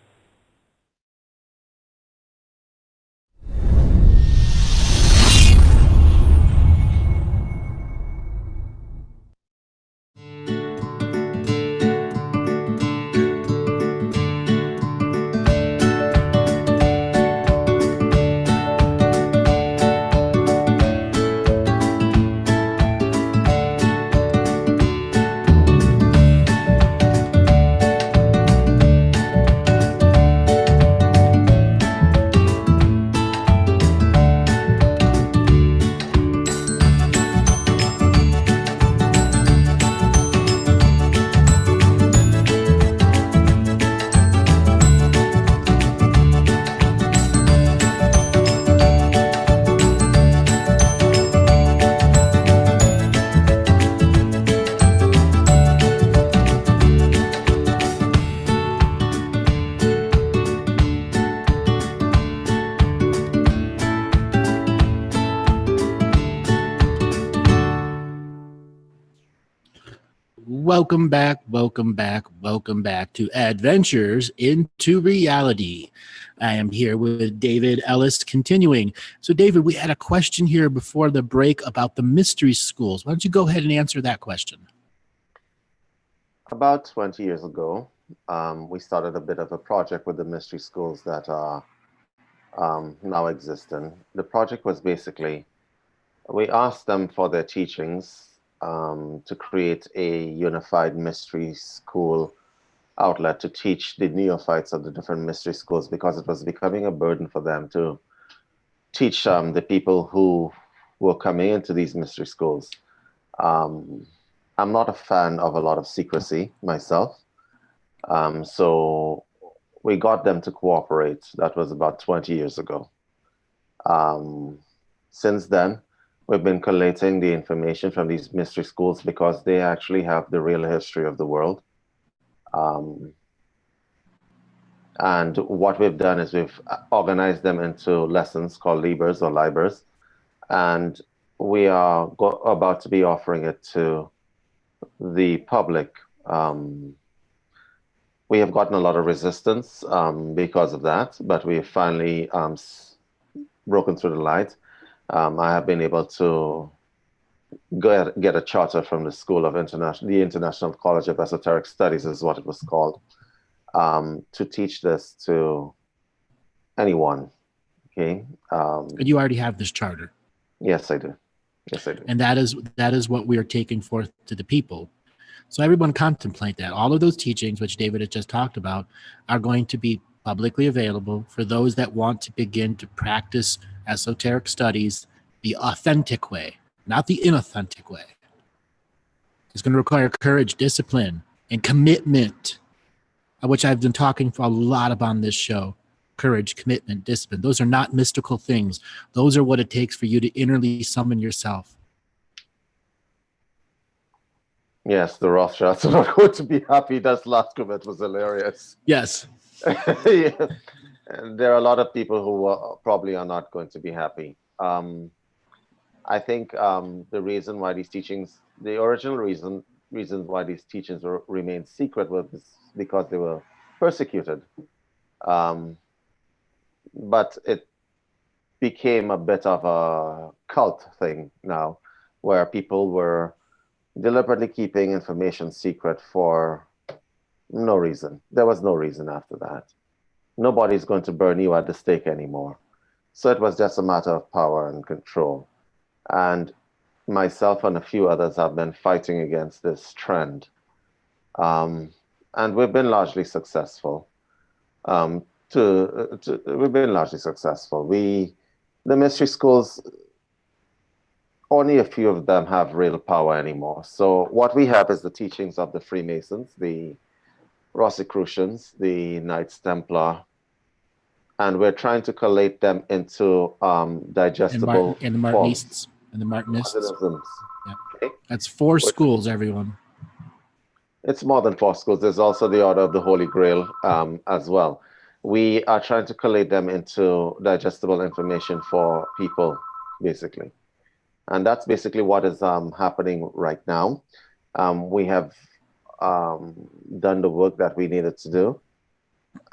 Welcome back to Adventures into Reality. I am here with David Ellis continuing. So David, we had a question here before the break about the mystery schools. Why don't you go ahead and answer that question? About 20 years ago, we started a bit of a project with the mystery schools that are now existing. The project was basically, we asked them for their teachings to create a unified mystery school outlet to teach the neophytes of the different mystery schools, because it was becoming a burden for them to teach the people who were coming into these mystery schools. I'm not a fan of a lot of secrecy myself, so we got them to cooperate. That was about 20 years ago. Since then, we've been collating the information from these mystery schools because they actually have the real history of the world. And what we've done is we've organized them into lessons called Libers or Libers. And we are about to be offering it to the public. We have gotten a lot of resistance because of that, but we've finally broken through the light. I have been able to get a charter from the School of the International College of Esoteric Studies is what it was called, to teach this to anyone. Okay. And you already have this charter. Yes, I do. Yes, I do. And that is what we are taking forth to the people. So everyone contemplate that. All of those teachings, which David has just talked about, are going to be publicly available for those that want to begin to practice esoteric studies the authentic way, not the inauthentic way. It's going to require courage, discipline, and commitment, which I've been talking for a lot about on this show. Courage, commitment, discipline. Those are not mystical things. Those are what it takes for you to innerly summon yourself. Yes, the Rothschilds are not going to be happy. That last comment was hilarious. Yes. Yeah. And there are a lot of people who probably are not going to be happy. I think the reason why these teachings, the original reason why these teachings remained secret was because they were persecuted. But it became a bit of a cult thing now, where people were deliberately keeping information secret for no reason. There was no reason after that. Nobody's going to burn you at the stake anymore. So it was just a matter of power and control. And myself and a few others have been fighting against this trend. And we've been largely successful. We've been largely successful. We The mystery schools, only a few of them have real power anymore. So what we have is the teachings of the Freemasons, the Rosicrucians, the Knights Templar, and we're trying to collate them into digestible And the forms. Martinists. And the Martinists. Martinisms. Yeah. Okay. That's 4 schools, everyone. It's more than 4 schools. There's also the Order of the Holy Grail as well. We are trying to collate them into digestible information for people, basically. And that's basically what is happening right now. We have done the work that we needed to do.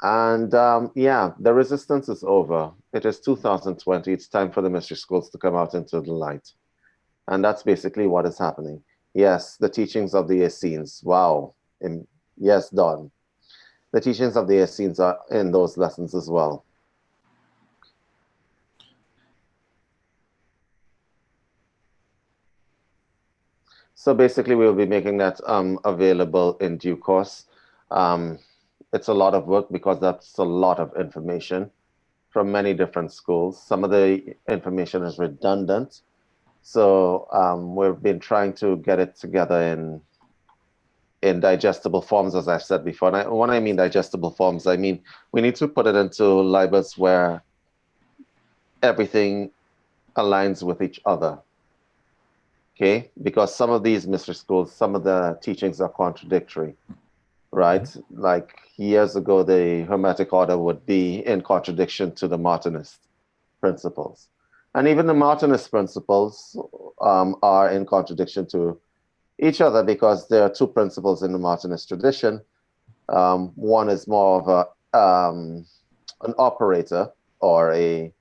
And yeah, the resistance is over. It is 2020. It's time for the mystery schools to come out into the light. And that's basically what is happening. Yes, the teachings of the Essenes. Wow. Yes, Don. The teachings of the Essenes are in those lessons as well. So basically, we'll be making that available in due course. It's a lot of work because that's a lot of information from many different schools. Some of the information is redundant. So we've been trying to get it together in digestible forms, as I've said before. And when I mean digestible forms, I mean we need to put it into libels where everything aligns with each other. Okay, because some of these mystery schools, some of the teachings are contradictory, right? Like years ago, the Hermetic order would be in contradiction to the Martinist principles. And even the Martinist principles are in contradiction to each other because there are 2 principles in the Martinist tradition. One is more of an operator or a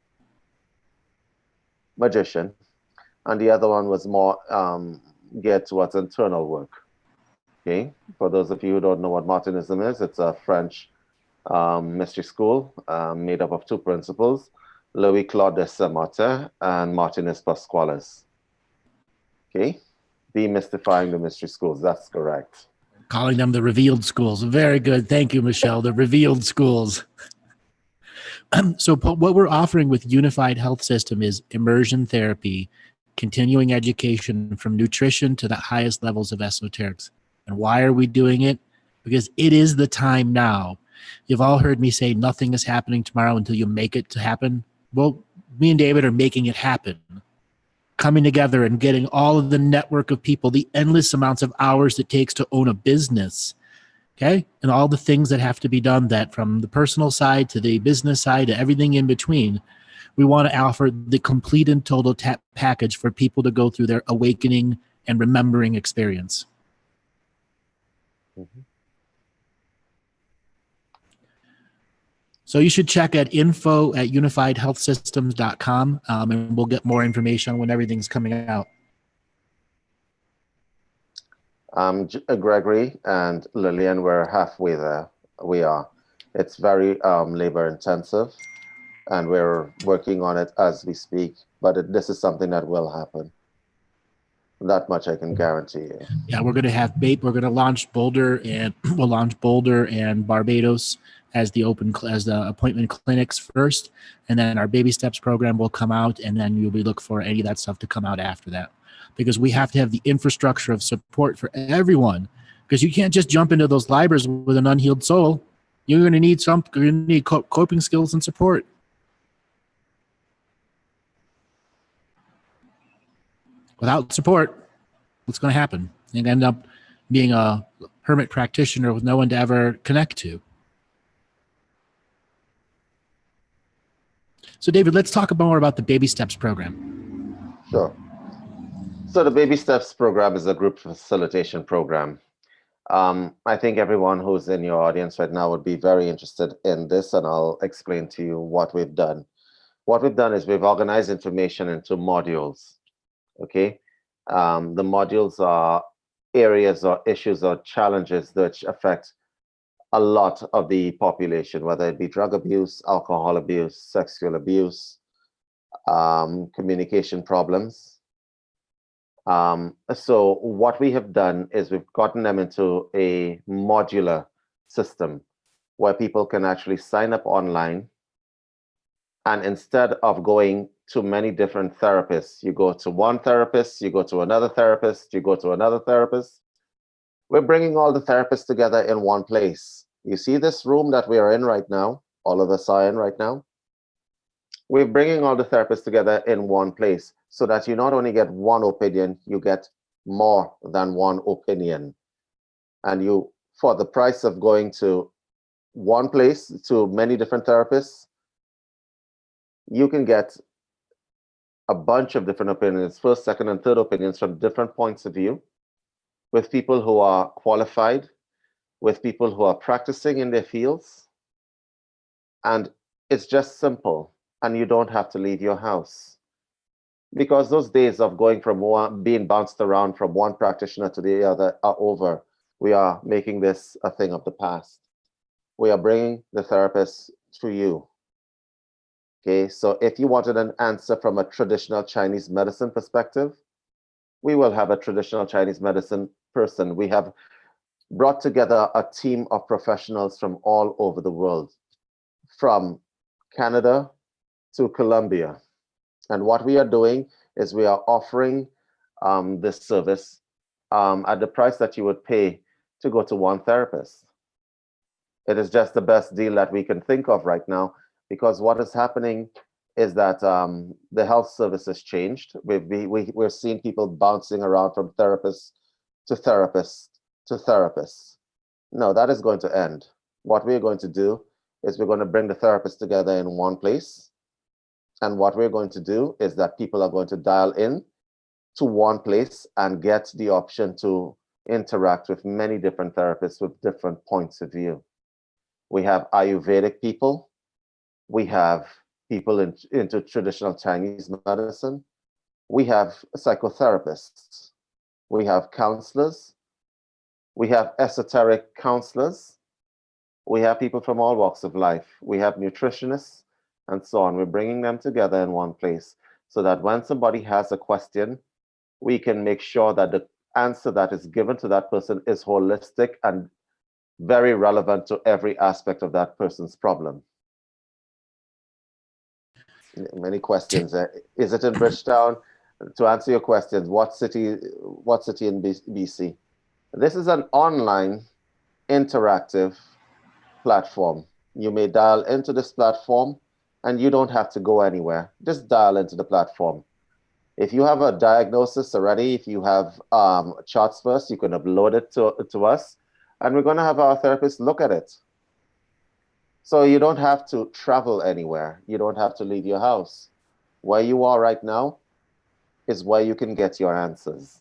magician, and the other one was more geared towards internal work. Okay, for those of you who don't know what Martinism is, it's a French mystery school made up of 2 principles, Louis-Claude de Saint-Martin and Martinus Pasqualis. Okay, demystifying the mystery schools, that's correct. Calling them the revealed schools. Very good. Thank you, Michelle. The revealed schools. So what we're offering with Unified Health System is immersion therapy, continuing education from nutrition to the highest levels of esoterics. And why are we doing it? Because it is the time now. You've all heard me say nothing is happening tomorrow until you make it to happen. Well, me and David are making it happen. Coming together and getting all of the network of people, the endless amounts of hours it takes to own a business, okay? And all the things that have to be done, that from the personal side to the business side to everything in between. We want to offer the complete and total package for people to go through their awakening and remembering experience. Mm-hmm. So you should check at info@unifiedhealthsystems.com and we'll get more information when everything's coming out. Gregory and Lillian, we're halfway there. We are. It's very labor intensive, and we're working on it as we speak, but this is something that will happen. That much I can guarantee you. Yeah, we're going to have we're going to launch Boulder, and we'll launch Boulder and Barbados as the appointment clinics first, and then our baby steps program will come out, and then you'll be looking for any of that stuff to come out after that, because we have to have the infrastructure of support for everyone, because you can't just jump into those libraries with an unhealed soul. You're going to need coping skills and support. Without support, what's going to happen? You're going to end up being a hermit practitioner with no one to ever connect to. So, David, let's talk more about the Baby Steps program. Sure. So the Baby Steps program is a group facilitation program. I think everyone who's in your audience right now would be very interested in this, and I'll explain to you what we've done. What we've done is we've organized information into modules. Okay, the modules are areas or issues or challenges which affect a lot of the population, whether it be drug abuse, alcohol abuse, sexual abuse, communication problems. So what we have done is we've gotten them into a modular system where people can actually sign up online And instead of going to many different therapists, you go to one therapist, you go to another therapist, you go to another therapist. We're bringing all the therapists together in one place. You see this room that we are in right now, all of us are in right now? We're bringing all the therapists together in one place so that you not only get one opinion, you get more than one opinion. And you, for the price of going to one place to many different therapists, you can get a bunch of different opinions, first, second, and third opinions from different points of view, with people who are qualified, with people who are practicing in their fields. And it's just simple, and you don't have to leave your house. Because those days of going from being bounced around from one practitioner to the other are over. We are making this a thing of the past. We are bringing the therapist to you. Okay, so if you wanted an answer from a traditional Chinese medicine perspective, we will have a traditional Chinese medicine person. We have brought together a team of professionals from all over the world, from Canada to Colombia. And what we are doing is we are offering this service at the price that you would pay to go to one therapist. It is just the best deal that we can think of right now, because what is happening is that the health service has changed. We're seeing people bouncing around from therapist to therapist to therapist. No, that is going to end. What we're going to do is we're going to bring the therapists together in one place. And what we're going to do is that people are going to dial in to one place and get the option to interact with many different therapists with different points of view. We have Ayurvedic people. We have people into traditional Chinese medicine. We have psychotherapists. We have counselors. We have esoteric counselors. We have people from all walks of life. We have nutritionists and so on. We're bringing them together in one place so that when somebody has a question, we can make sure that the answer that is given to that person is holistic and very relevant to every aspect of that person's problem. Many questions. Is it in Bridgetown? To answer your questions, what city in BC? This is an online interactive platform. You may dial into this platform and you don't have to go anywhere. Just dial into the platform. If you have a diagnosis already, if you have charts first, you can upload it to us, and we're going to have our therapist look at it. So you don't have to travel anywhere. You don't have to leave your house. Where you are right now is where you can get your answers.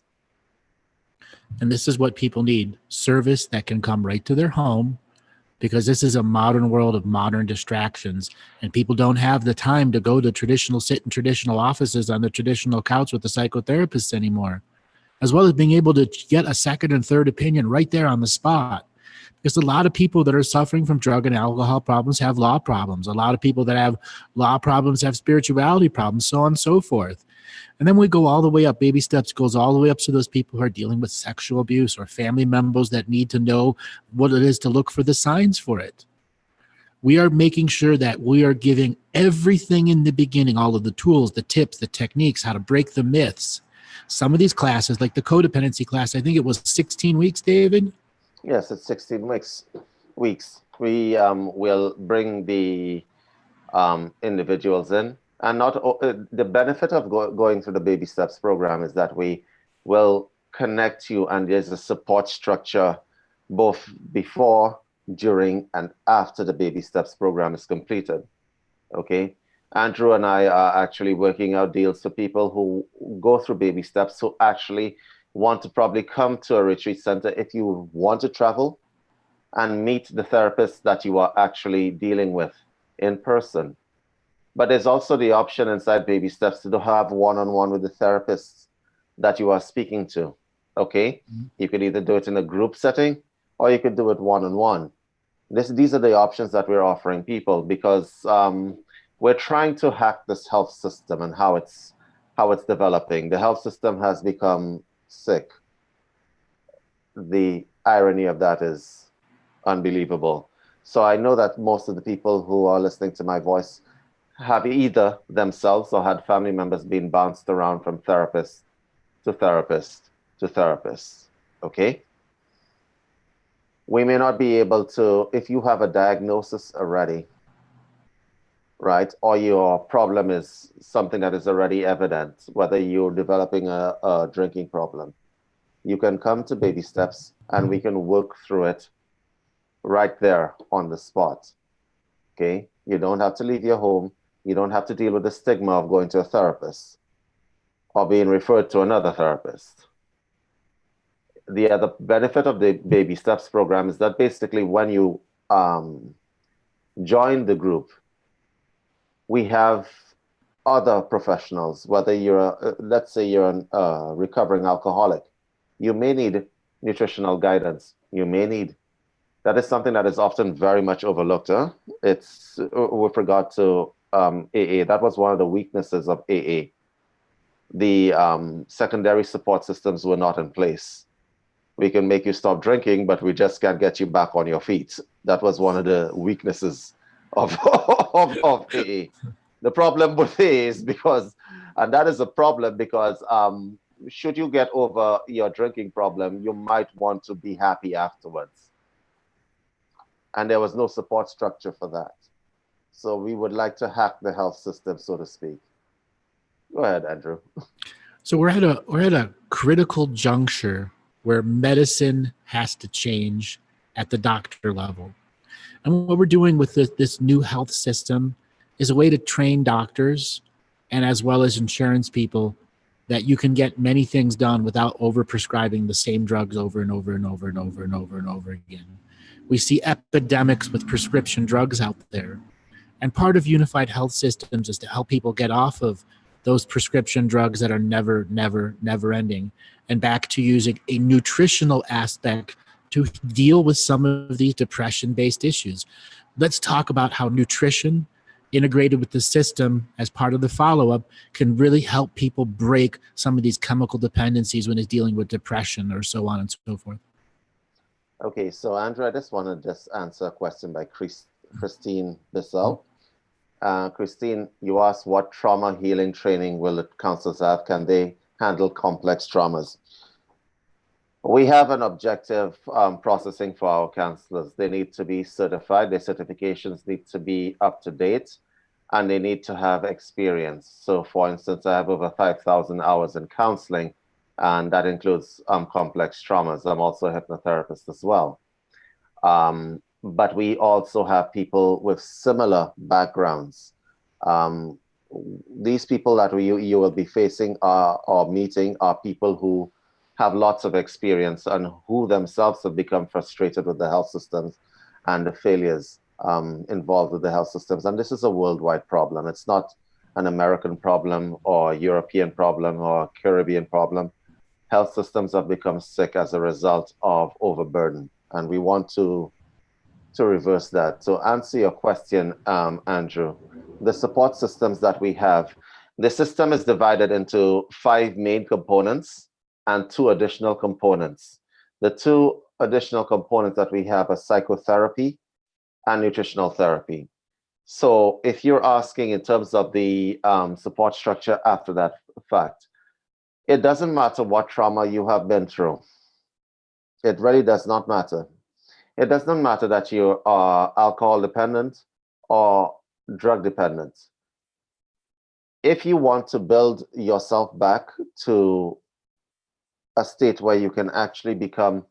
And this is what people need: service that can come right to their home, because this is a modern world of modern distractions, and people don't have the time to go to sit in traditional offices on the traditional couch with the psychotherapists anymore, as well as being able to get a second and third opinion right there on the spot. Because a lot of people that are suffering from drug and alcohol problems have law problems. A lot of people that have law problems have spirituality problems, so on and so forth. And then we go all the way up. Baby steps goes all the way up to those people who are dealing with sexual abuse or family members that need to know what it is to look for the signs for it. We are making sure that we are giving everything in the beginning, all of the tools, the tips, the techniques, how to break the myths. Some of these classes, like the codependency class, I think it was 16 weeks, David? Yes, it's 16 weeks. We will bring the individuals in. And not the benefit of going through the baby steps program is that we will connect you, and there's a support structure both before, during, and after the baby steps program is completed. Okay, Andrew and I are actually working out deals for people who go through baby steps who actually want to probably come to a retreat center if you want to travel and meet the therapist that you are actually dealing with in person. But there's also the option inside baby steps to have one-on-one with the therapists that you are speaking to. Okay, you could either do it in a group setting or you could do it one-on-one. These are the options that we're offering people, because we're trying to hack this health system and how it's developing. The health system has become sick. The irony of that is unbelievable. So I know that most of the people who are listening to my voice have either themselves or had family members been bounced around from therapist to therapist to therapist, okay? We may not be able to, if you have a diagnosis already, right, or your problem is something that is already evident, whether you're developing a drinking problem, you can come to Baby Steps and we can work through it right there on the spot, okay? You don't have to leave your home. You don't have to deal with the stigma of going to a therapist or being referred to another therapist. The other benefit of the Baby Steps program is that basically when you join the group, we have other professionals, whether you're, let's say you're a recovering alcoholic, you may need nutritional guidance. You may need, that is something that is often very much overlooked. Huh? It's with regard to AA. That was one of the weaknesses of AA. The secondary support systems were not in place. We can make you stop drinking, but we just can't get you back on your feet. That was one of the weaknesses of AA. The problem with AA is because, and that is a problem because should you get over your drinking problem, you might want to be happy afterwards. And there was no support structure for that. So we would like to hack the health system, so to speak. Go ahead, Andrew. So we're at a critical juncture where medicine has to change at the doctor level. And what we're doing with this new health system is a way to train doctors and as well as insurance people that you can get many things done without overprescribing the same drugs over and over and over and over and over and over again. We see epidemics with prescription drugs out there. And part of unified health systems is to help people get off of those prescription drugs that are never ending and back to using a nutritional aspect to deal with some of these depression-based issues. Let's talk about how nutrition integrated with the system as part of the follow-up can really help people break some of these chemical dependencies when it's dealing with depression or so on and so forth. Okay, so Andrew, I just want to answer a question by Christine Bissell. Christine, you asked what trauma healing training will the counselors have? Can they handle complex traumas? We have an objective processing for our counselors. They need to be certified. Their certifications need to be up to date, and they need to have experience. So for instance, I have over 5,000 hours in counseling, and that includes complex traumas. I'm also a hypnotherapist as well. But we also have people with similar backgrounds. These people that you will be facing or meeting are people who have lots of experience and who themselves have become frustrated with the health systems and the failures involved with the health systems. And this is a worldwide problem. It's not an American problem or European problem or Caribbean problem. Health systems have become sick as a result of overburden. And we want to reverse that. To answer your question, Andrew, the support systems that we have, the system is divided into 5 main components and 2 additional components. The 2 additional components that we have are psychotherapy and nutritional therapy. So if you're asking in terms of the support structure after that fact, it doesn't matter what trauma you have been through. It really does not matter. It does not matter that you are alcohol dependent or drug dependent. If you want to build yourself back to a state where you can actually become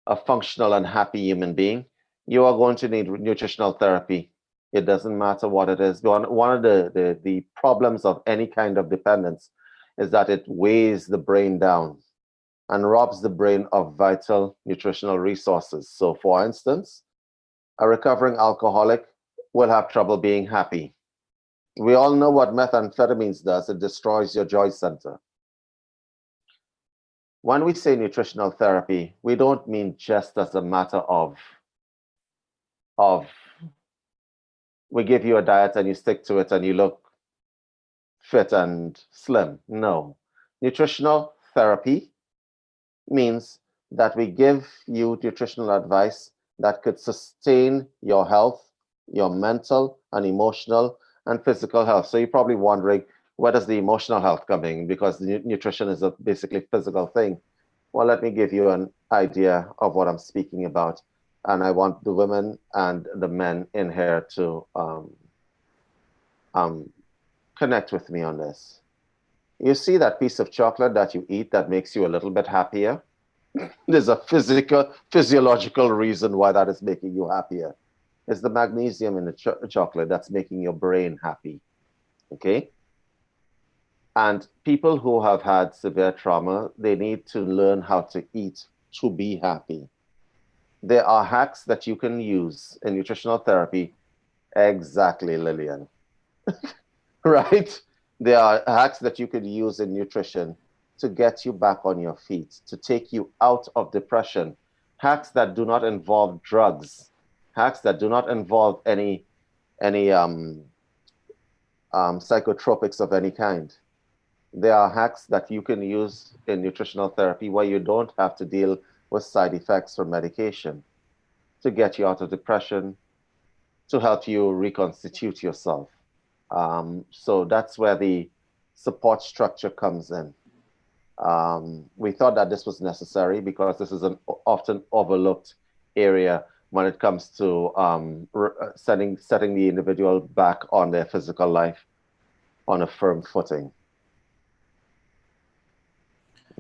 a functional and happy human being, you are going to need nutritional therapy. It doesn't matter what it is. One of the problems of any kind of dependence is that it weighs the brain down and robs the brain of vital nutritional resources. So for instance, a recovering alcoholic will have trouble being happy. We all know what methamphetamines does. It destroys your joy center. When we say nutritional therapy, we don't mean just as a matter of we give you a diet and you stick to it and you look fit and slim. No. Nutritional therapy means that we give you nutritional advice that could sustain your health, your mental and emotional and physical health. So you're probably wondering, where does the emotional health come in? Because the nutrition is a basically physical thing. Well, let me give you an idea of what I'm speaking about. And I want the women and the men in here to connect with me on this. You see that piece of chocolate that you eat that makes you a little bit happier? There's a physiological reason why that is making you happier. It's the magnesium in the chocolate that's making your brain happy, okay? And people who have had severe trauma, they need to learn how to eat to be happy. There are hacks that you can use in nutritional therapy. Exactly, Lillian. Right? There are hacks that you could use in nutrition to get you back on your feet, to take you out of depression. Hacks that do not involve drugs, hacks that do not involve any psychotropics of any kind. There are hacks that you can use in nutritional therapy where you don't have to deal with side effects from medication, to get you out of depression, to help you reconstitute yourself. So that's where the support structure comes in. We thought that this was necessary because this is an often overlooked area when it comes to setting the individual back on their physical life on a firm footing.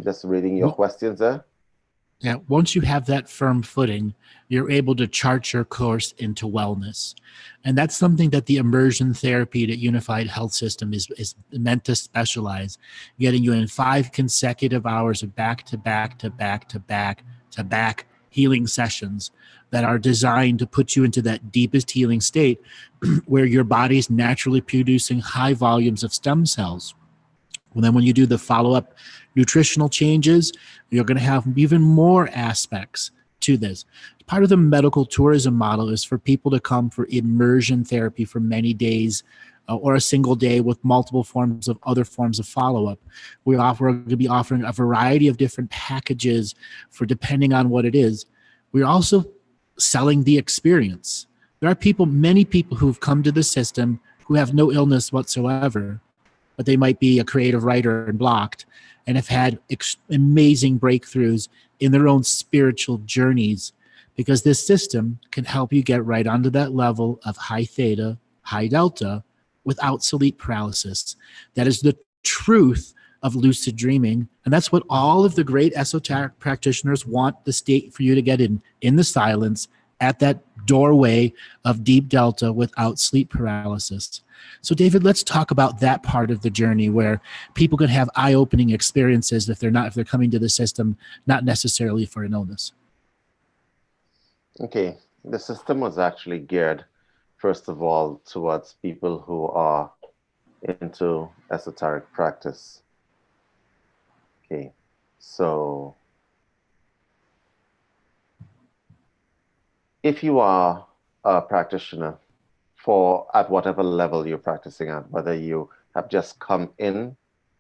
Just reading your questions there. Yeah, once you have that firm footing, you're able to chart your course into wellness. And that's something that the immersion therapy at Unified Health System is meant to specialize, getting you in 5 consecutive hours of back-to-back-to-back-to-back-to-back healing sessions that are designed to put you into that deepest healing state where your body's naturally producing high volumes of stem cells. And then when you do the follow-up nutritional changes, you're going to have even more aspects to this. Part of the medical tourism model is for people to come for immersion therapy for many days or a single day with multiple forms of other forms of follow-up. We're going to be offering a variety of different packages for depending on what it is. We're also selling the experience. There are many people who've come to the system who have no illness whatsoever, but they might be a creative writer and blocked and have had amazing breakthroughs in their own spiritual journeys, because this system can help you get right onto that level of high theta, high delta without sleep paralysis. That is the truth of lucid dreaming. And that's what all of the great esoteric practitioners want the state for you to get in the silence at that doorway of deep delta without sleep paralysis. So David, let's talk about that part of the journey where people can have eye-opening experiences if they're coming to the system, not necessarily for an illness. Okay, the system was actually geared, first of all, towards people who are into esoteric practice. Okay, so if you are a practitioner at whatever level you're practicing at, whether you have just come in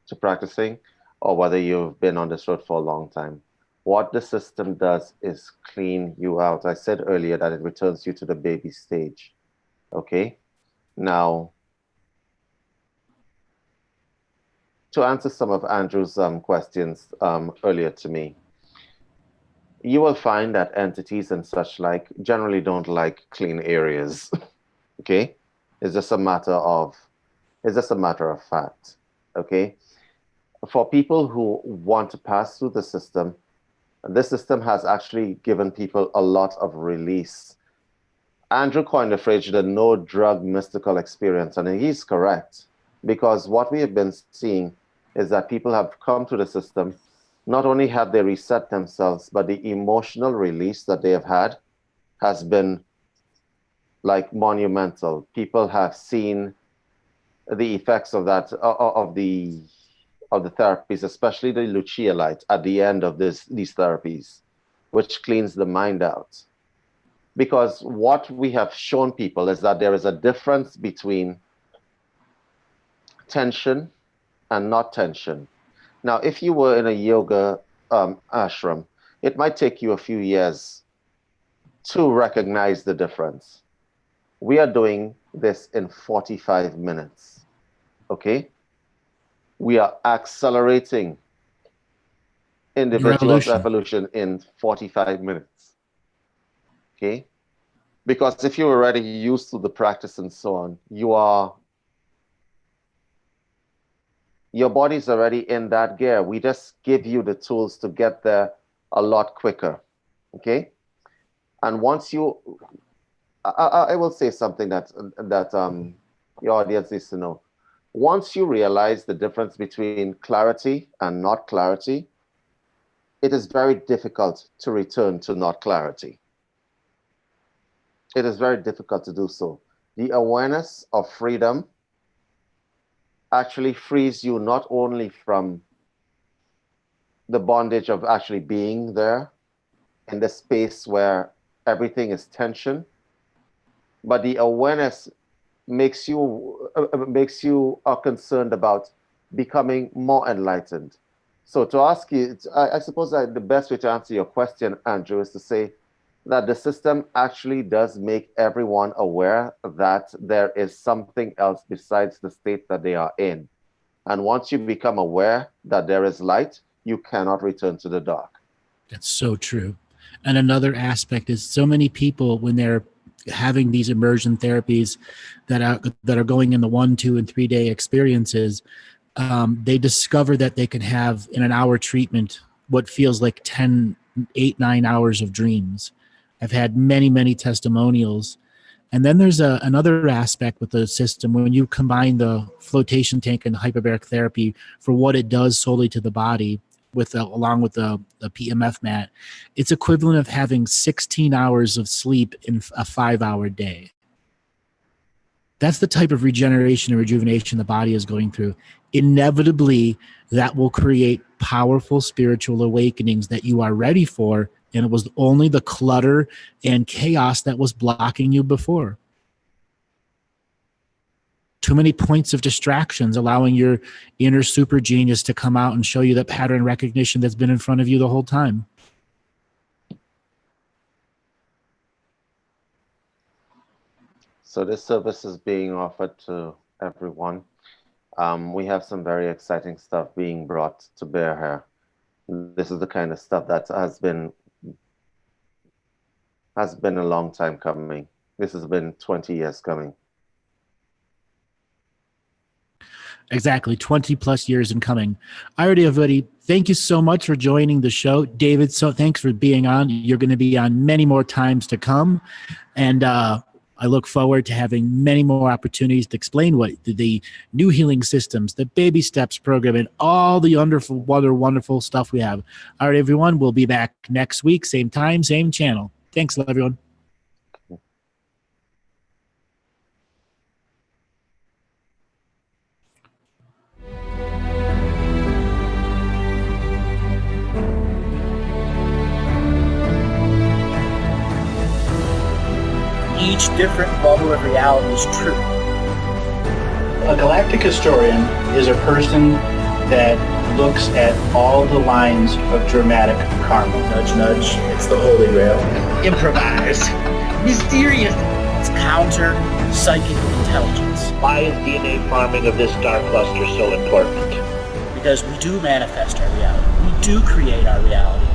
to practicing or whether you've been on this road for a long time, what the system does is clean you out. I said earlier that it returns you to the baby stage. Okay? Now, to answer some of Andrew's questions earlier to me, you will find that entities and such like generally don't like clean areas. Okay, it's just a matter of fact. Okay, for people who want to pass through the system, this system has actually given people a lot of release. Andrew coined the phrase the no drug mystical experience, and he's correct, because what we have been seeing is that people have come to the system. Not only have they reset themselves, but the emotional release that they have had has been like monumental. People have seen the effects of that, of the therapies, especially the Lucia light at the end of these therapies, which cleans the mind out. Because what we have shown people is that there is a difference between tension and not tension. Now, if you were in a yoga ashram, it might take you a few years to recognize the difference. We are doing this in 45 minutes, okay? We are accelerating individual's evolution in 45 minutes, okay? Because if you're already used to the practice and so on, your body's already in that gear. We just give you the tools to get there a lot quicker, okay? And once you, I will say something that your audience needs to know. Once you realize the difference between clarity and not clarity, it is very difficult to return to not clarity. It is very difficult to do so. The awareness of freedom actually frees you not only from the bondage of actually being there in the space where everything is tension, but the awareness makes you concerned about becoming more enlightened. So to ask you, I suppose that the best way to answer your question, Andrew, is to say that the system actually does make everyone aware that there is something else besides the state that they are in. And once you become aware that there is light, you cannot return to the dark. That's so true. And another aspect is so many people, when they're having these immersion therapies that are going in the 1, 2, and 3 day experiences, they discover that they can have in an hour treatment what feels like 8, 9 hours of dreams. I've had many, many testimonials. And then there's another aspect with the system. When you combine the flotation tank and hyperbaric therapy for what it does solely to the body, along with the PMF mat, it's equivalent of having 16 hours of sleep in a 5-hour day. That's the type of regeneration and rejuvenation the body is going through. Inevitably, that will create powerful spiritual awakenings that you are ready for, and it was only the clutter and chaos that was blocking you before. Too many points of distractions, allowing your inner super genius to come out and show you that pattern recognition that's been in front of you the whole time. So this service is being offered to everyone. We have some very exciting stuff being brought to bear here. This is the kind of stuff that has been a long time coming. This has been 20 years coming. Exactly, 20 plus years in coming. All right, everybody, thank you so much for joining the show. David, so thanks for being on. You're going to be on many more times to come. And I look forward to having many more opportunities to explain what the new healing systems, the baby steps program, and all the wonderful stuff we have. All right, everyone, we'll be back next week, same time, same channel. Thanks, everyone. Each different bubble of reality is true. A galactic historian is a person that looks at all the lines of dramatic karma. Nudge, nudge. It's the Holy Grail. Improvise. Mysterious. It's counter psychic intelligence. Why is DNA farming of this star cluster so important? Because we do manifest our reality. We do create our reality.